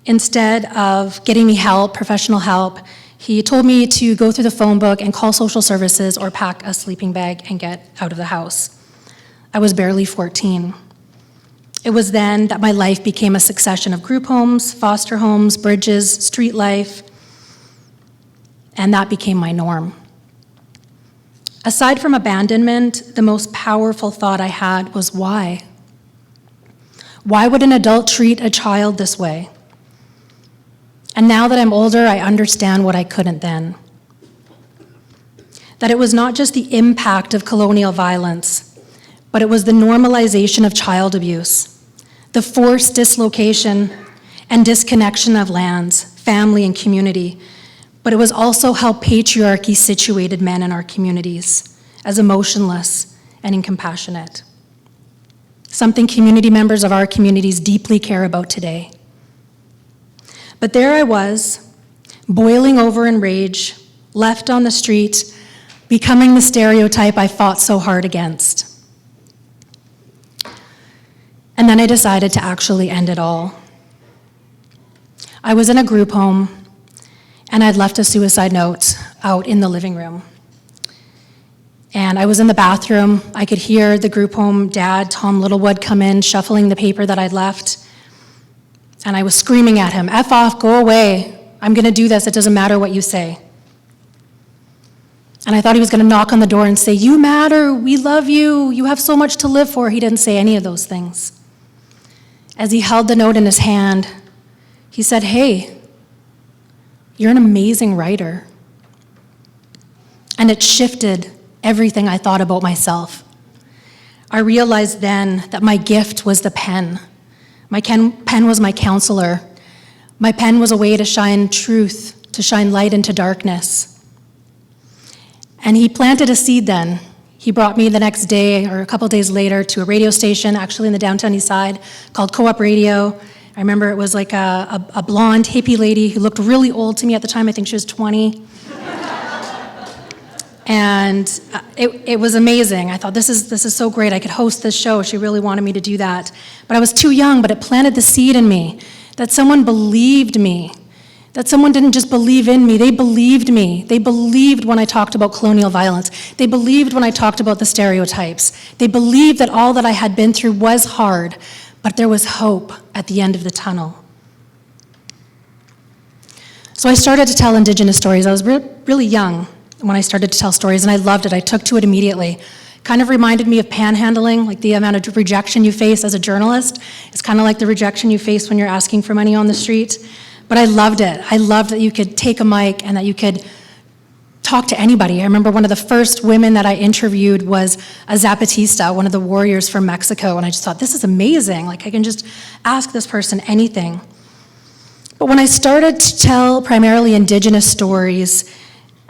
Instead of getting me help, professional help, he told me to go through the phone book and call social services or pack a sleeping bag and get out of the house. I was barely 14. It was then that my life became a succession of group homes, foster homes, bridges, street life, and that became my norm. Aside from abandonment, the most powerful thought I had was why? Why would an adult treat a child this way? And now that I'm older, I understand what I couldn't then. That it was not just the impact of colonial violence, but it was the normalization of child abuse, the forced dislocation and disconnection of lands, family, and community. But it was also how patriarchy situated men in our communities as emotionless and incompassionate. Something community members of our communities deeply care about today. But there I was, boiling over in rage, left on the street, becoming the stereotype I fought so hard against. And then I decided to actually end it all. I was in a group home, and I'd left a suicide note out in the living room. And I was in the bathroom. I could hear the group home dad, Tom Littlewood, come in, shuffling the paper that I'd left. And I was screaming at him, F off, go away. I'm gonna do this, it doesn't matter what you say. And I thought he was gonna knock on the door and say, you matter, we love you, you have so much to live for. He didn't say any of those things. As he held the note in his hand, he said, hey, you're an amazing writer. And it shifted everything I thought about myself. I realized then that my gift was the pen. My pen was my counselor. My pen was a way to shine truth, to shine light into darkness. And he planted a seed then. He brought me the next day, or a couple days later, to a radio station, actually in the downtown east side, called Co-op Radio. I remember it was like a blonde hippie lady who looked really old to me at the time. I think she was 20. And it was amazing. I thought, this is so great. I could host this show. She really wanted me to do that. But I was too young, but it planted the seed in me that someone believed me, that someone didn't just believe in me, they believed me. They believed when I talked about colonial violence. They believed when I talked about the stereotypes. They believed that all that I had been through was hard, but there was hope at the end of the tunnel. So I started to tell Indigenous stories. I was really young when I started to tell stories, and I loved it. I took to it immediately. Kind of reminded me of panhandling, like the amount of rejection you face as a journalist. It's kind of like the rejection you face when you're asking for money on the street. But I loved it. I loved that you could take a mic and that you could talk to anybody. I remember one of the first women that I interviewed was a Zapatista, one of the warriors from Mexico, and I just thought, this is amazing. Like, I can just ask this person anything. But when I started to tell primarily Indigenous stories,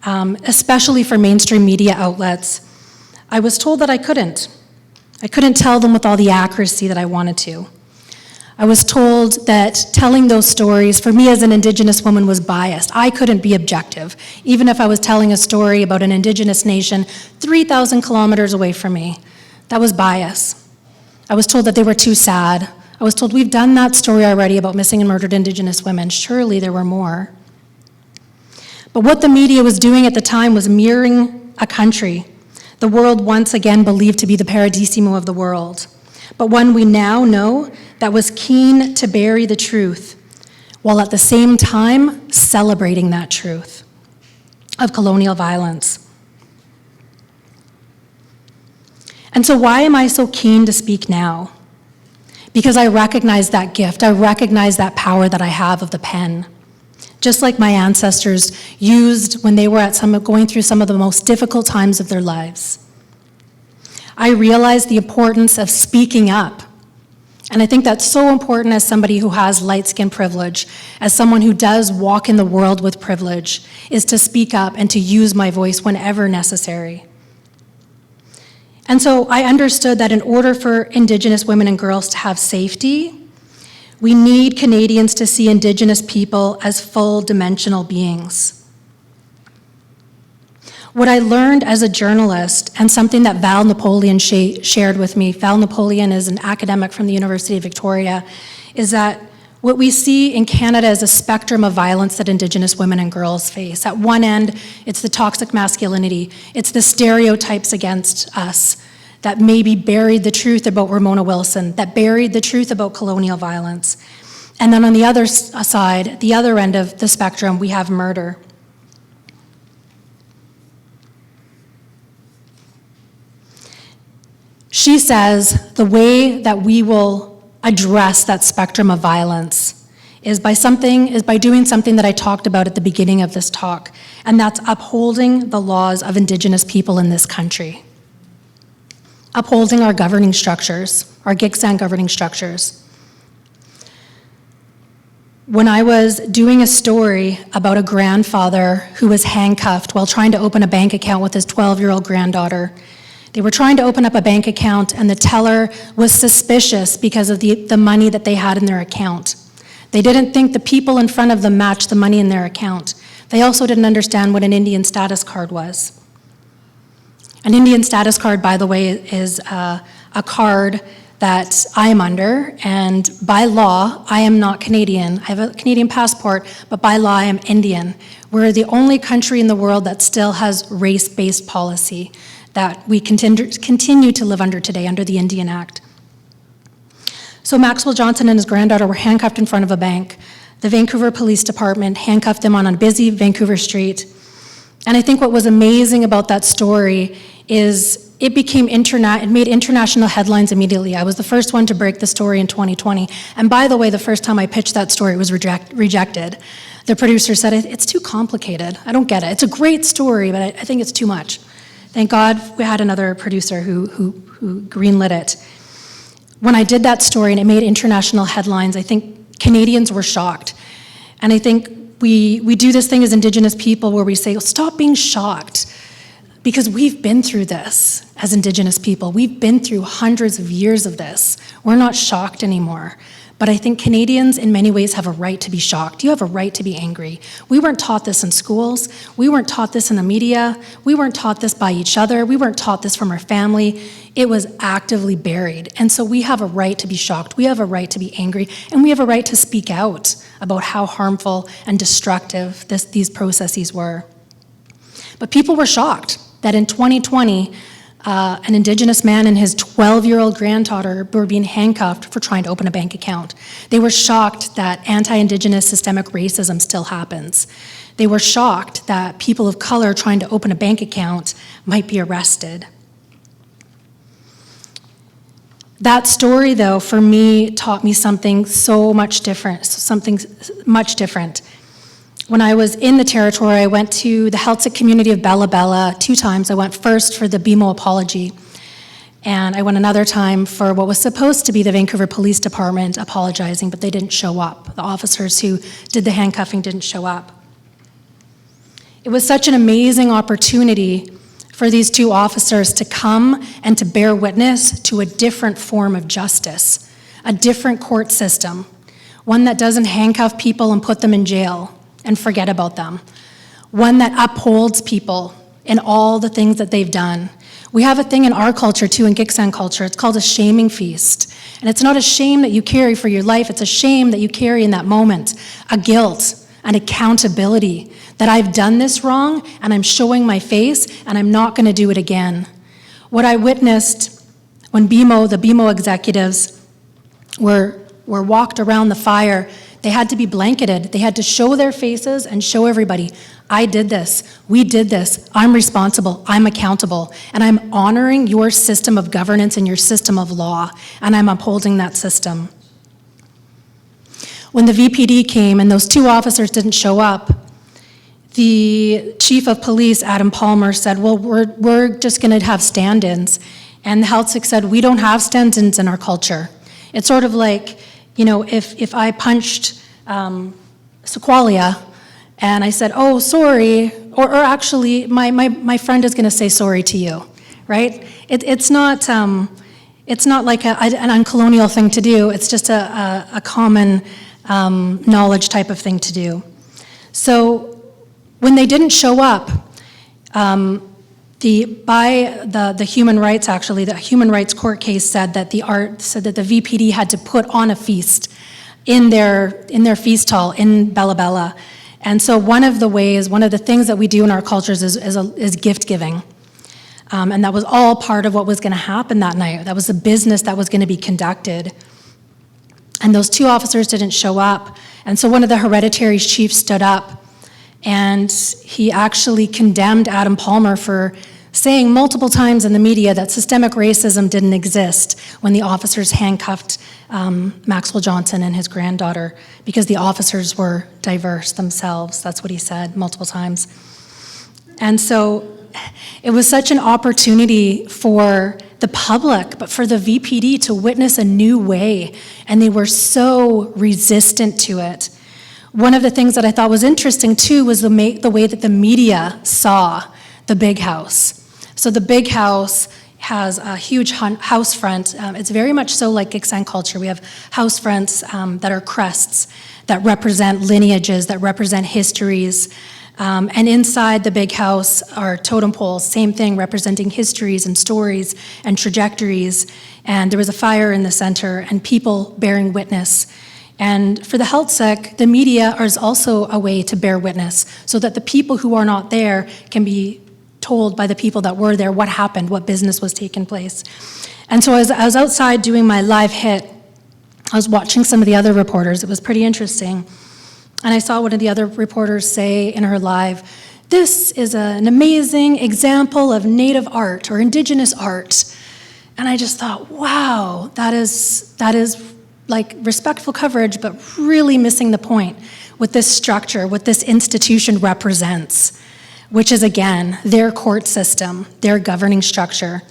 especially for mainstream media outlets, I was told that I couldn't. I couldn't tell them with all the accuracy that I wanted to. I was told that telling those stories, for me as an Indigenous woman, was biased. I couldn't be objective, even if I was telling a story about an Indigenous nation 3,000 kilometers away from me. That was bias. I was told that they were too sad. I was told, we've done that story already about missing and murdered Indigenous women. Surely there were more. But what the media was doing at the time was mirroring a country the world once again believed to be the paradisimo of the world, but one we now know that was keen to bury the truth, while at the same time celebrating that truth of colonial violence. And so why am I so keen to speak now? Because I recognize that gift, I recognize that power that I have of the pen. Just like my ancestors used when they were going through some of the most difficult times of their lives. I realize the importance of speaking up. And I think that's so important as somebody who has light skin privilege, as someone who does walk in the world with privilege, is to speak up and to use my voice whenever necessary. And so I understood that in order for Indigenous women and girls to have safety, we need Canadians to see Indigenous people as full dimensional beings. What I learned as a journalist, and something that Val Napoleon shared with me, Val Napoleon is an academic from the University of Victoria, is that what we see in Canada is a spectrum of violence that Indigenous women and girls face. At one end, it's the toxic masculinity, it's the stereotypes against us, that maybe buried the truth about Ramona Wilson, that buried the truth about colonial violence. And then on the other side, the other end of the spectrum, we have murder. She says the way that we will address that spectrum of violence is by doing something that I talked about at the beginning of this talk, and that's upholding the laws of Indigenous people in this country. Upholding our governing structures, our Gitxsan governing structures. When I was doing a story about a grandfather who was handcuffed while trying to open a bank account with his 12-year-old granddaughter, they were trying to open up a bank account and the teller was suspicious because of the money that they had in their account. They didn't think the people in front of them matched the money in their account. They also didn't understand what an Indian status card was. An Indian status card, by the way, is a card that I'm under, and by law, I am not Canadian. I have a Canadian passport, but by law, I am Indian. We're the only country in the world that still has race-based policy that we continue to live under today, under the Indian Act. So Maxwell Johnson and his granddaughter were handcuffed in front of a bank. The Vancouver Police Department handcuffed them on a busy Vancouver street. And I think what was amazing about that story is it made international headlines immediately. I was the first one to break the story in 2020. And by the way, the first time I pitched that story, it was rejected. The producer said, it's too complicated. I don't get it. It's a great story, but I think it's too much. Thank God we had another producer who greenlit it. When I did that story and it made international headlines, I think Canadians were shocked. And I think we do this thing as Indigenous people where we say, stop being shocked, because we've been through this as Indigenous people. We've been through hundreds of years of this. We're not shocked anymore. But I think Canadians in many ways have a right to be shocked. You have a right to be angry. We weren't taught this in schools. We weren't taught this in the media. We weren't taught this by each other. We weren't taught this from our family. It was actively buried. And so we have a right to be shocked. We have a right to be angry. And we have a right to speak out about how harmful and destructive these processes were. But people were shocked that in 2020, an Indigenous man and his 12-year-old granddaughter were being handcuffed for trying to open a bank account. They were shocked that anti-Indigenous systemic racism still happens. They were shocked that people of color trying to open a bank account might be arrested. That story, though, for me, taught me something much different. When I was in the territory, I went to the Celtic community of Bella Bella 2 times. I went first for the BMO apology, and I went another time for what was supposed to be the Vancouver Police Department apologizing, but they didn't show up. The officers who did the handcuffing didn't show up. It was such an amazing opportunity for these 2 officers to come and to bear witness to a different form of justice, a different court system, one that doesn't handcuff people and put them in jail and forget about them, one that upholds people in all the things that they've done. We have a thing in our culture too, in Giksan culture, it's called a shaming feast. And it's not a shame that you carry for your life, it's a shame that you carry in that moment, a guilt, an accountability that I've done this wrong and I'm showing my face and I'm not gonna do it again. What I witnessed when the BMO executives were walked around the fire, they had to be blanketed. They had to show their faces and show everybody, I did this, we did this, I'm responsible, I'm accountable, and I'm honoring your system of governance and your system of law, and I'm upholding that system. When the VPD came and those 2 officers didn't show up, the chief of police, Adam Palmer, said, well, we're just gonna have stand-ins. And the Healthsick said, we don't have stand-ins in our culture. It's sort of like, you know, if I punched Sequoia and I said, oh, sorry, or actually my friend is gonna say sorry to you, right? It's not like an uncolonial thing to do, it's just a common knowledge type of thing to do. So when they didn't show up, the human rights, actually, the human rights court case said that the VPD had to put on a feast in their feast hall in Bella Bella. And so one of the things that we do in our cultures is gift giving. And that was all part of what was gonna happen that night. That was the business that was gonna be conducted. And those 2 officers didn't show up. And so one of the hereditary chiefs stood up and he actually condemned Adam Palmer for saying multiple times in the media that systemic racism didn't exist when the officers handcuffed Maxwell Johnson and his granddaughter because the officers were diverse themselves. That's what he said multiple times. And so it was such an opportunity for the public, but for the VPD to witness a new way, and they were so resistant to it. One of the things that I thought was interesting too was the way that the media saw the big house. So the big house has a huge house front. It's very much so like Giksan culture. We have house fronts that are crests that represent lineages, that represent histories. And inside the big house are totem poles, same thing, representing histories and stories and trajectories. And there was a fire in the center and people bearing witness. And for the Healthsick, the media is also a way to bear witness so that the people who are not there can be told by the people that were there what happened, what business was taking place. And so as I was outside doing my live hit, I was watching some of the other reporters. It was pretty interesting. And I saw one of the other reporters say in her live, this is an amazing example of Native art or Indigenous art. And I just thought, wow, that is like respectful coverage, but really missing the point what this structure, what this institution represents, which is, again, their court system, their governing structure.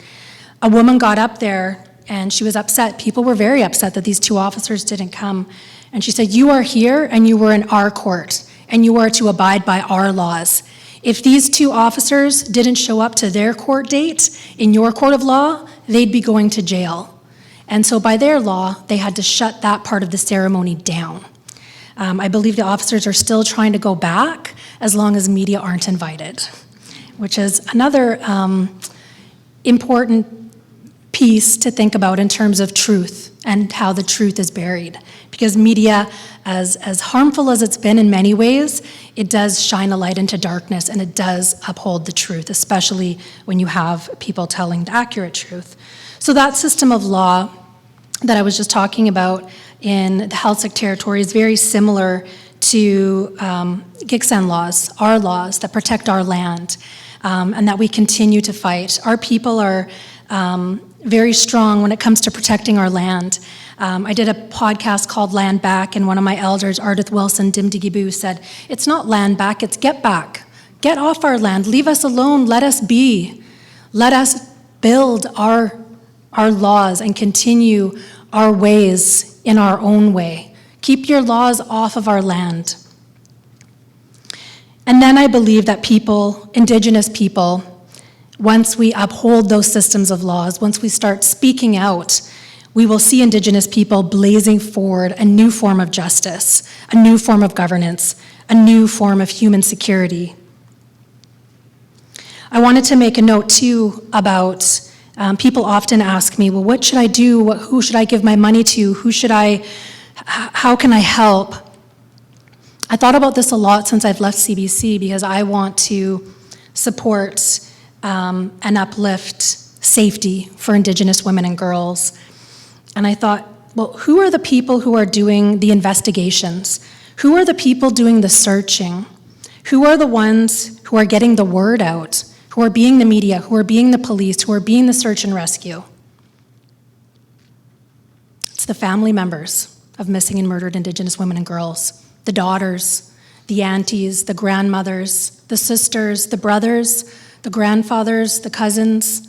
A woman got up there and she was upset. People were very upset that these 2 officers didn't come. And she said, you are here and you were in our court and you are to abide by our laws. If these 2 officers didn't show up to their court date in your court of law, they'd be going to jail. And so by their law, they had to shut that part of the ceremony down. I believe the officers are still trying to go back as long as media aren't invited, which is another important piece to think about in terms of truth and how the truth is buried. Because media, as harmful as it's been in many ways, it does shine a light into darkness and it does uphold the truth, especially when you have people telling the accurate truth. So that system of law that I was just talking about in the Healthsick territory is very similar to Giksan laws, our laws that protect our land, and that we continue to fight. Our people are very strong when it comes to protecting our land. I did a podcast called Land Back, and one of my elders, Ardith Wilson Dimdigibu, said, it's not land back, it's get back. Get off our land, leave us alone, let us be. Let us build our laws and continue our ways in our own way. Keep your laws off of our land. And then I believe that people, Indigenous people, once we uphold those systems of laws, once we start speaking out, we will see Indigenous people blazing forward a new form of justice, a new form of governance, a new form of human security. I wanted to make a note too about people often ask me, well, what should I do? Who should I give my money to? How can I help? I thought about this a lot since I've left CBC because I want to support and uplift safety for Indigenous women and girls. And I thought, well, who are the people who are doing the investigations? Who are the people doing the searching? Who are the ones who are getting the word out? Who are being the media, who are being the police, who are being the search and rescue? It's the family members of missing and murdered Indigenous women and girls, the daughters, the aunties, the grandmothers, the sisters, the brothers, the grandfathers, the cousins.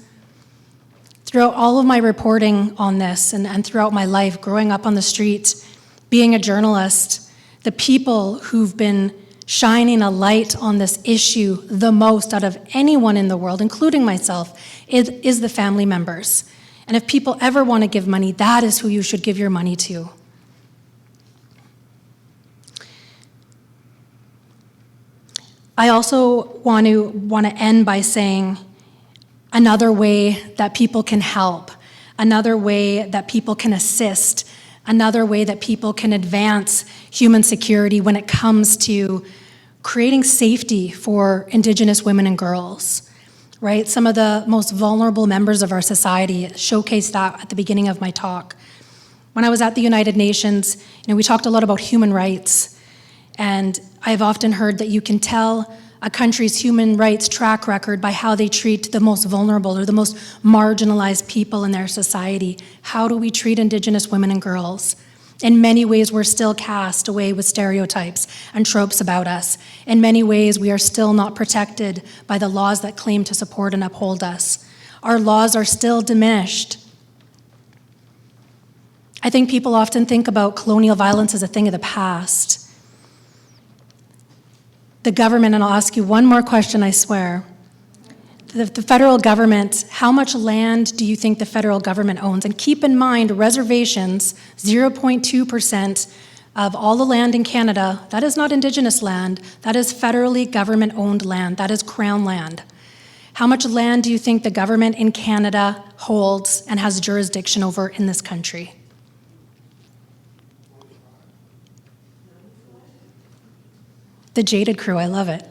Throughout all of my reporting on this and throughout my life, growing up on the street, being a journalist, the people who've been shining a light on this issue the most out of anyone in the world, including myself, is the family members. And if people ever want to give money, that is who you should give your money to. I also want to end by saying another way that people can help, another way that people can assist, another way that people can advance human security when it comes to creating safety for Indigenous women and girls, right? Some of the most vulnerable members of our society, showcased that at the beginning of my talk. When I was at the United Nations, we talked a lot about human rights, and I've often heard that you can tell a country's human rights track record by how they treat the most vulnerable or the most marginalized people in their society. How do we treat Indigenous women and girls? In many ways, we're still cast away with stereotypes and tropes about us. In many ways, we are still not protected by the laws that claim to support and uphold us. Our laws are still diminished. I think people often think about colonial violence as a thing of the past. The government, and I'll ask you one more question, I swear. The federal government, how much land do you think the federal government owns? And keep in mind, reservations, 0.2% of all the land in Canada, that is not Indigenous land, that is federally government-owned land, that is Crown land. How much land do you think the government in Canada holds and has jurisdiction over in this country? The jaded crew, I love it.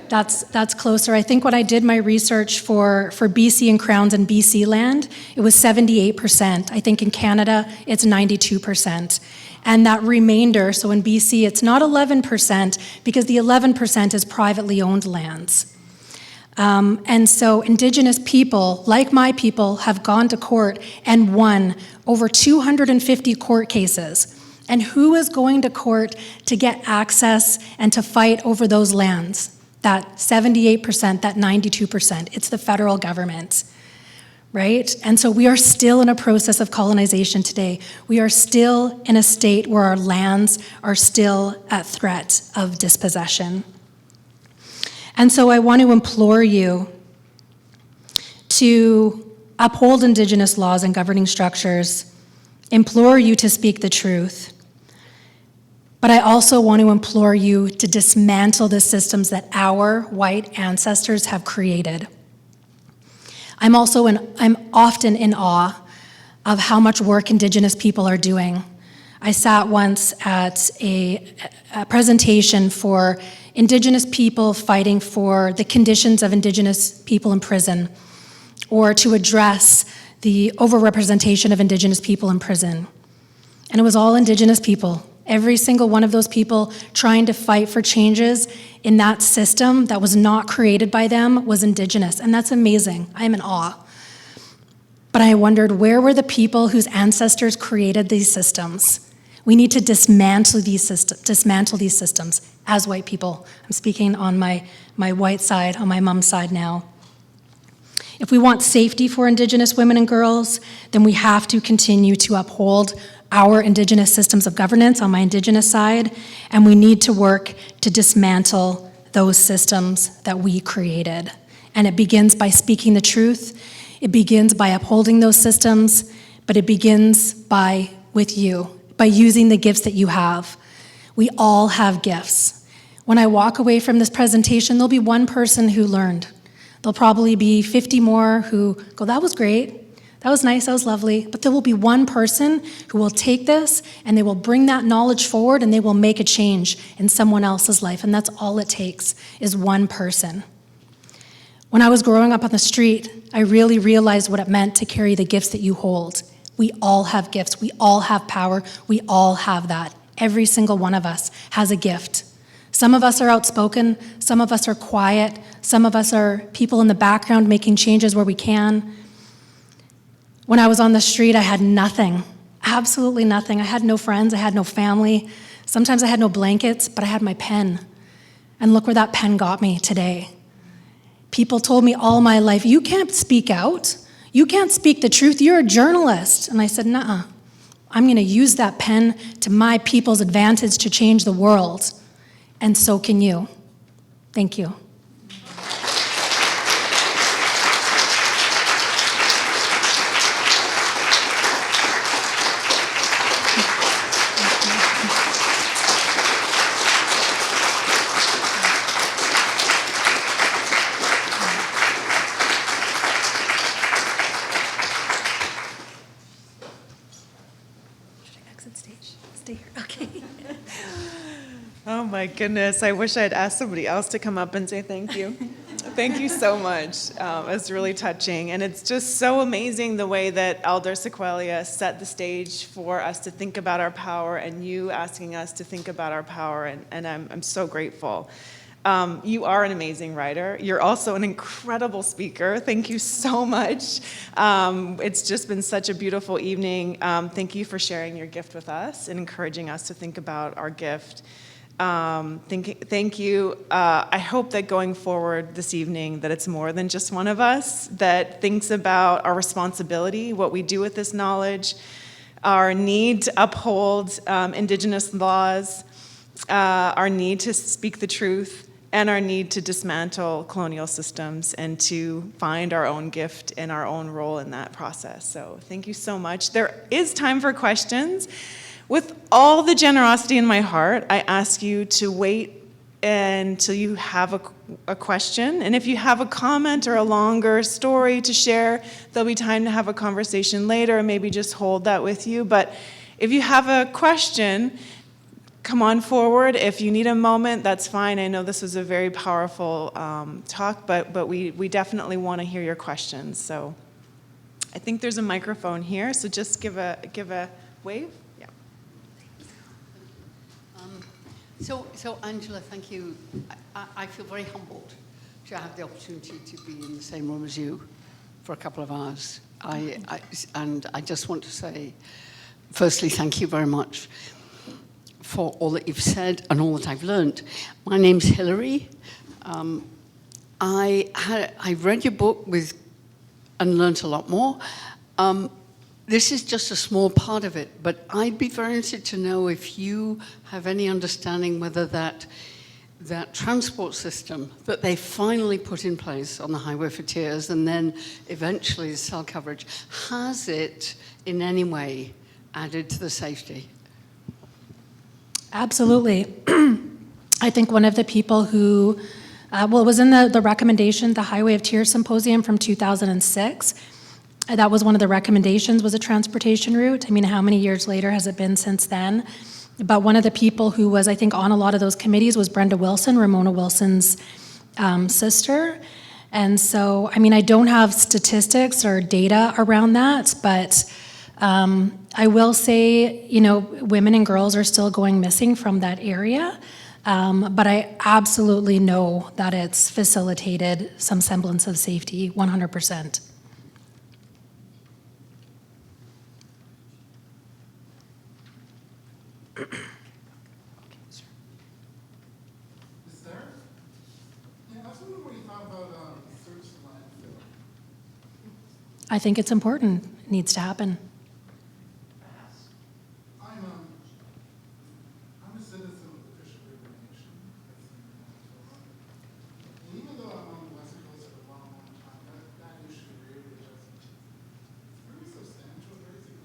That's closer. I think when I did my research for BC and Crowns and BC land, it was 78%. I think in Canada, it's 92%. And that remainder, so in BC, it's not 11% because the 11% is privately owned lands. And so Indigenous people, like my people, have gone to court and won over 250 court cases. And who is going to court to get access and to fight over those lands? That 78%, that 92%, it's the federal government, right? And so we are still in a process of colonization today. We are still in a state where our lands are still at threat of dispossession. And so I want to implore you to uphold Indigenous laws and governing structures, implore you to speak the truth. But I also want to implore you to dismantle the systems that our white ancestors have created. I'm often in awe of how much work Indigenous people are doing. I sat once at a presentation for Indigenous people fighting for the conditions of Indigenous people in prison, or to address the overrepresentation of Indigenous people in prison. And it was all Indigenous people. Every single one of those people trying to fight for changes in that system that was not created by them was Indigenous, and that's amazing. I am in awe. But I wondered, where were the people whose ancestors created these systems? We need to dismantle these systems as white people. I'm speaking on my white side, on my mom's side now. If we want safety for Indigenous women and girls, then we have to continue to uphold our Indigenous systems of governance on my Indigenous side, and we need to work to dismantle those systems that we created. And it begins by speaking the truth. It begins by upholding those systems, but it begins with you, by using the gifts that you have. We all have gifts. When I walk away from this presentation, there'll be one person who learned. There'll probably be 50 more who go, that was great, that was nice, that was lovely. But there will be one person who will take this and they will bring that knowledge forward and they will make a change in someone else's life. And that's all it takes, is one person. When I was growing up on the street, I really realized what it meant to carry the gifts that you hold. We all have gifts. We all have power. We all have that. Every single one of us has a gift. Some of us are outspoken. Some of us are quiet. Some of us are people in the background making changes where we can. When I was on the street, I had nothing, absolutely nothing. I had no friends. I had no family. Sometimes I had no blankets, but I had my pen. And look where that pen got me today. People told me all my life, you can't speak out. You can't speak the truth. You're a journalist. And I said, nuh-uh. I'm going to use that pen to my people's advantage to change the world. And so can you. Thank you. Oh my goodness, I wish I'd asked somebody else to come up and say thank you. Thank you so much. It's really touching. And it's just so amazing the way that Elder Sequelia set the stage for us to think about our power, and you asking us to think about our power, and I'm so grateful. You are an amazing writer. You're also an incredible speaker. Thank you so much. It's just been such a beautiful evening. Thank you for sharing your gift with us and encouraging us to think about our gift. Thank you. I hope that going forward this evening, that it's more than just one of us that thinks about our responsibility, what we do with this knowledge, our need to uphold Indigenous laws, our need to speak the truth, and our need to dismantle colonial systems and to find our own gift and our own role in that process. So thank you so much. There is time for questions. With all the generosity in my heart, I ask you to wait until you have a question. And if you have a comment or a longer story to share, there'll be time to have a conversation later, and maybe just hold that with you. But if you have a question, come on forward. If you need a moment, that's fine. I know this was a very powerful talk, but we definitely want to hear your questions. So I think there's a microphone here, so just give a wave. Yeah. So Angela, thank you. I feel very humbled to have the opportunity to be in the same room as you for a couple of hours. And I just want to say, firstly, thank you very much for all that you've said and all that I've learned. My name's Hilary. I read your book and learned a lot more. This is just a small part of it, but I'd be very interested to know if you have any understanding whether that transport system that they finally put in place on the Highway for Tears and then eventually the cell coverage, has it in any way added to the safety? Absolutely. I think one of the people who, it was in the recommendation, the Highway of Tears Symposium from 2006. That was one of the recommendations, was a transportation route. I mean, how many years later has it been since then? But one of the people who was, I think, on a lot of those committees was Brenda Wilson, Ramona Wilson's sister. And so, I mean, I don't have statistics or data around that, but I will say, women and girls are still going missing from that area. But I absolutely know that it's facilitated some semblance of safety, 100%. I think it's important. It needs to happen. I'm a citizen of the Fisher River Nation. And even though I'm on the West Coast for a long, long time, that issue really doesn't. It's very substantial, very significant.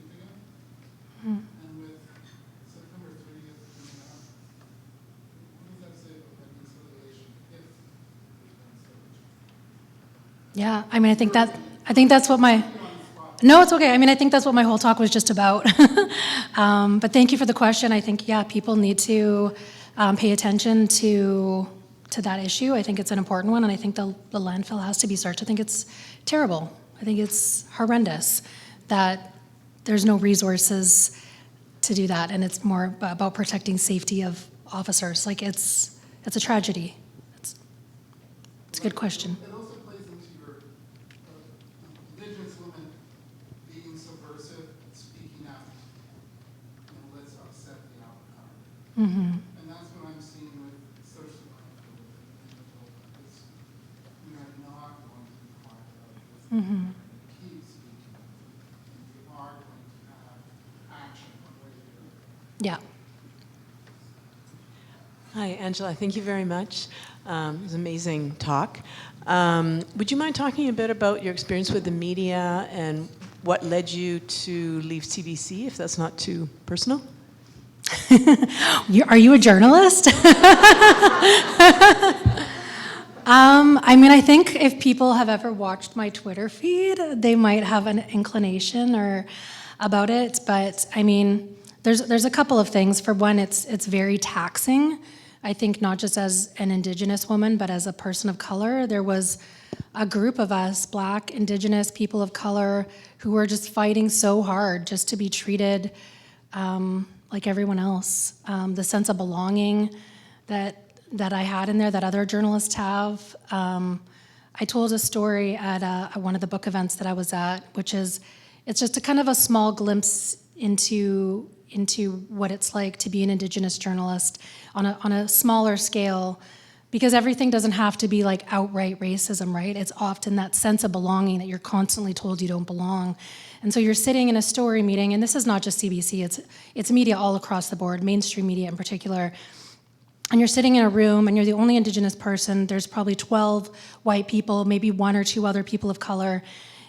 Yeah, I mean, I think that's what my, no, it's okay. I mean, I think that's what my whole talk was just about. But thank you for the question. I think, yeah, people need to pay attention to that issue. I think it's an important one, and I think the landfill has to be searched. I think it's terrible. I think it's horrendous that there's no resources to do that, and it's more about protecting safety of officers. Like, it's a tragedy. It's a good question. It also plays into your Indigenous women being subversive, speaking out, and let's upset the apple cart. Mm-hmm. And that's what I'm seeing with social life. It's, we are not going to be quiet about this. Mm-hmm. Keep speaking. We are going to have action one way or the other. Yeah. Hi, Angela. Thank you very much. It was an amazing talk. Would you mind talking a bit about your experience with the media and what led you to leave CBC, if that's not too personal? Are you a journalist? I mean, I think if people have ever watched my Twitter feed, they might have an inclination or about it. But I mean, there's a couple of things. For one, it's very taxing. I think not just as an Indigenous woman, but as a person of color. There was a group of us, Black, Indigenous, people of color, who were just fighting so hard just to be treated like everyone else. The sense of belonging that I had in there, that other journalists have. I told a story at one of the book events that I was at, which is, it's just a kind of a small glimpse into what it's like to be an Indigenous journalist on a smaller scale, because everything doesn't have to be like outright racism, right? It's often that sense of belonging that you're constantly told you don't belong. And so you're sitting in a story meeting, and this is not just CBC, it's media all across the board, mainstream media in particular. And you're sitting in a room and you're the only Indigenous person. There's probably 12 white people, maybe one or two other people of color.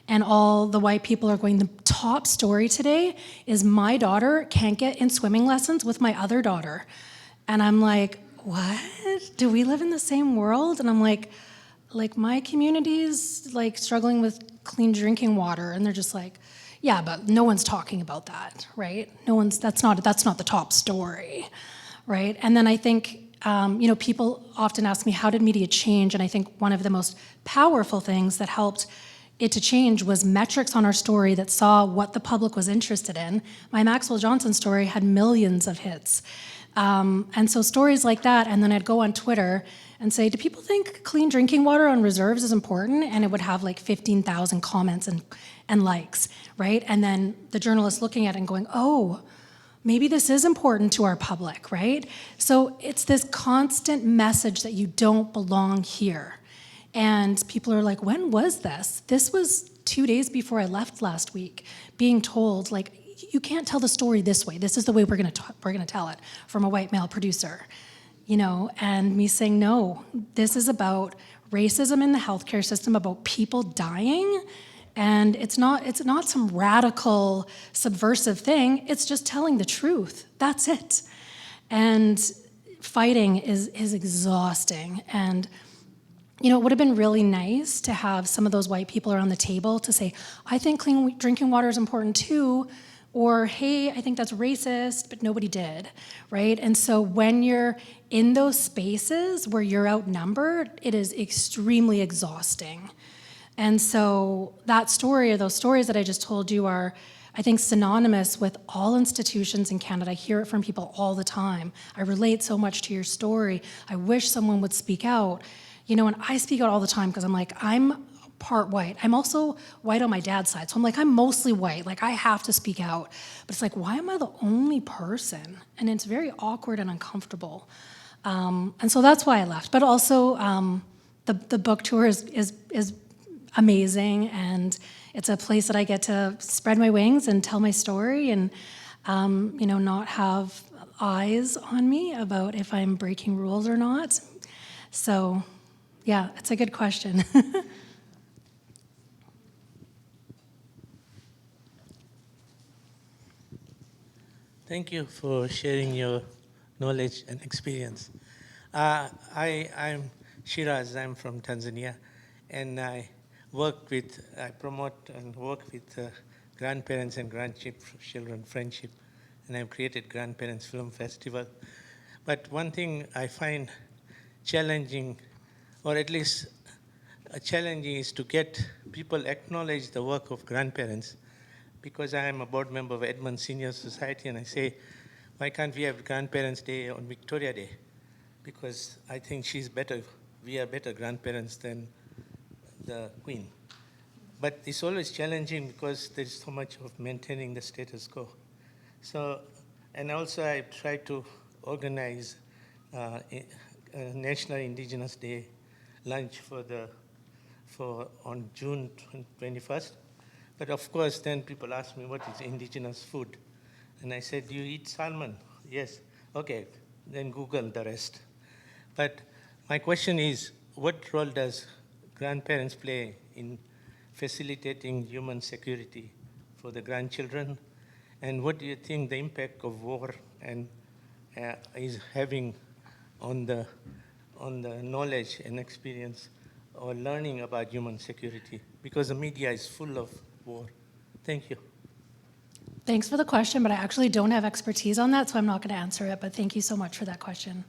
And all the white people are going, the top story today is my daughter can't get in swimming lessons with my other daughter. And I'm like, what? Do we live in the same world? And I'm like my community's like struggling with clean drinking water. And they're just like, yeah, but no one's talking about that, right? That's not the top story, right? And then I think, people often ask me, how did media change? And I think one of the most powerful things that helped it to change was metrics on our story that saw what the public was interested in. My Maxwell Johnson story had millions of hits. And so stories like that, and then I'd go on Twitter and say, do people think clean drinking water on reserves is important? And it would have like 15,000 comments and likes, right? And then the journalist looking at it and going, oh, maybe this is important to our public, right? So it's this constant message that you don't belong here. And people are like, when was this? This was 2 days before I left last week, being told, like, you can't tell the story this way. This is the way we're gonna tell it, from a white male producer, and me saying, no, this is about racism in the healthcare system, about people dying, and it's not some radical subversive thing. It's just telling the truth. That's it. And fighting is exhausting. And it would have been really nice to have some of those white people around the table to say, I think clean drinking water is important too, or hey, I think that's racist, but nobody did, right? And so when you're in those spaces where you're outnumbered, it is extremely exhausting. And so that story, or those stories that I just told you, are, I think, synonymous with all institutions in Canada. I hear it from people all the time. I relate so much to your story. I wish someone would speak out. And I speak out all the time because I'm like, I'm part white. I'm also white on my dad's side. So I'm like, I'm mostly white. Like, I have to speak out. But it's like, why am I the only person? And it's very awkward and uncomfortable. And so that's why I left. But also, the book tour is amazing. And it's a place that I get to spread my wings and tell my story and, not have eyes on me about if I'm breaking rules or not. So, yeah, it's a good question. Thank you for sharing your knowledge and experience. I'm Shiraz, I'm from Tanzania, and I promote and work with grandparents and grandchildren friendship, and I've created Grandparents Film Festival. But one thing I find challenging, or at least challenging, is to get people acknowledge the work of grandparents, because I am a board member of Edmund Senior Society, and I say, why can't we have Grandparents Day on Victoria Day? Because I think we are better grandparents than the Queen. But it's always challenging because there's so much of maintaining the status quo. So, and also I try to organize a National Indigenous Day lunch on June 21st. But of course, then people ask me, what is indigenous food? And I said, do you eat salmon? Yes. Okay, then Google the rest. But my question is, what role does grandparents play in facilitating human security for the grandchildren? And what do you think the impact of war is having on the knowledge and experience or learning about human security? Because the media is full of war. Thank you. Thanks for the question, but I actually don't have expertise on that, so I'm not going to answer it, but thank you so much for that question.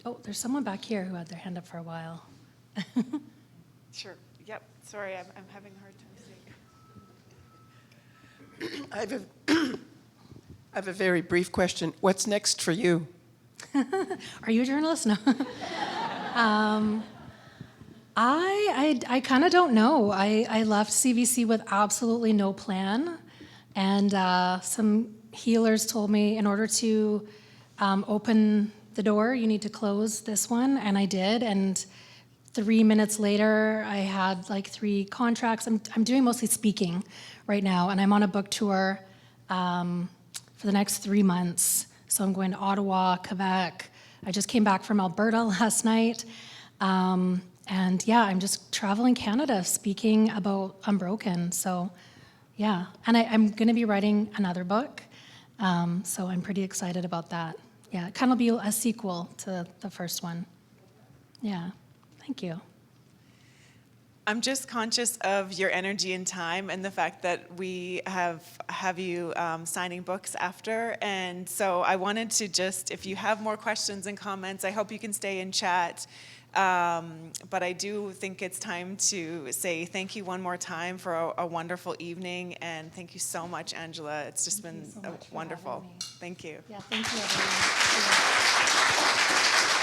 Oh, there's someone back here who had their hand up for a while. Sure. Yep. Sorry, I'm having a hard time seeing. I have a very brief question. What's next for you? Are you a journalist? No. I kind of don't know. I left CBC with absolutely no plan, and some healers told me in order to open the door, you need to close this one, and I did. And 3 minutes later, I had like 3 contracts. I'm doing mostly speaking right now, and I'm on a book tour for the next 3 months. So I'm going to Ottawa, Quebec. I just came back from Alberta last night. And yeah, I'm just traveling Canada speaking about Unbroken. So yeah, and I'm going to be writing another book. So I'm pretty excited about that. Yeah, it kind of be a sequel to the first one. Yeah, thank you. I'm just conscious of your energy and time and the fact that we have you signing books after. And so I wanted to just, if you have more questions and comments, I hope you can stay and chat. But I do think it's time to say thank you one more time for a wonderful evening. And thank you so much, Angela. It's just been wonderful. Thank you. Yeah, thank you, everyone.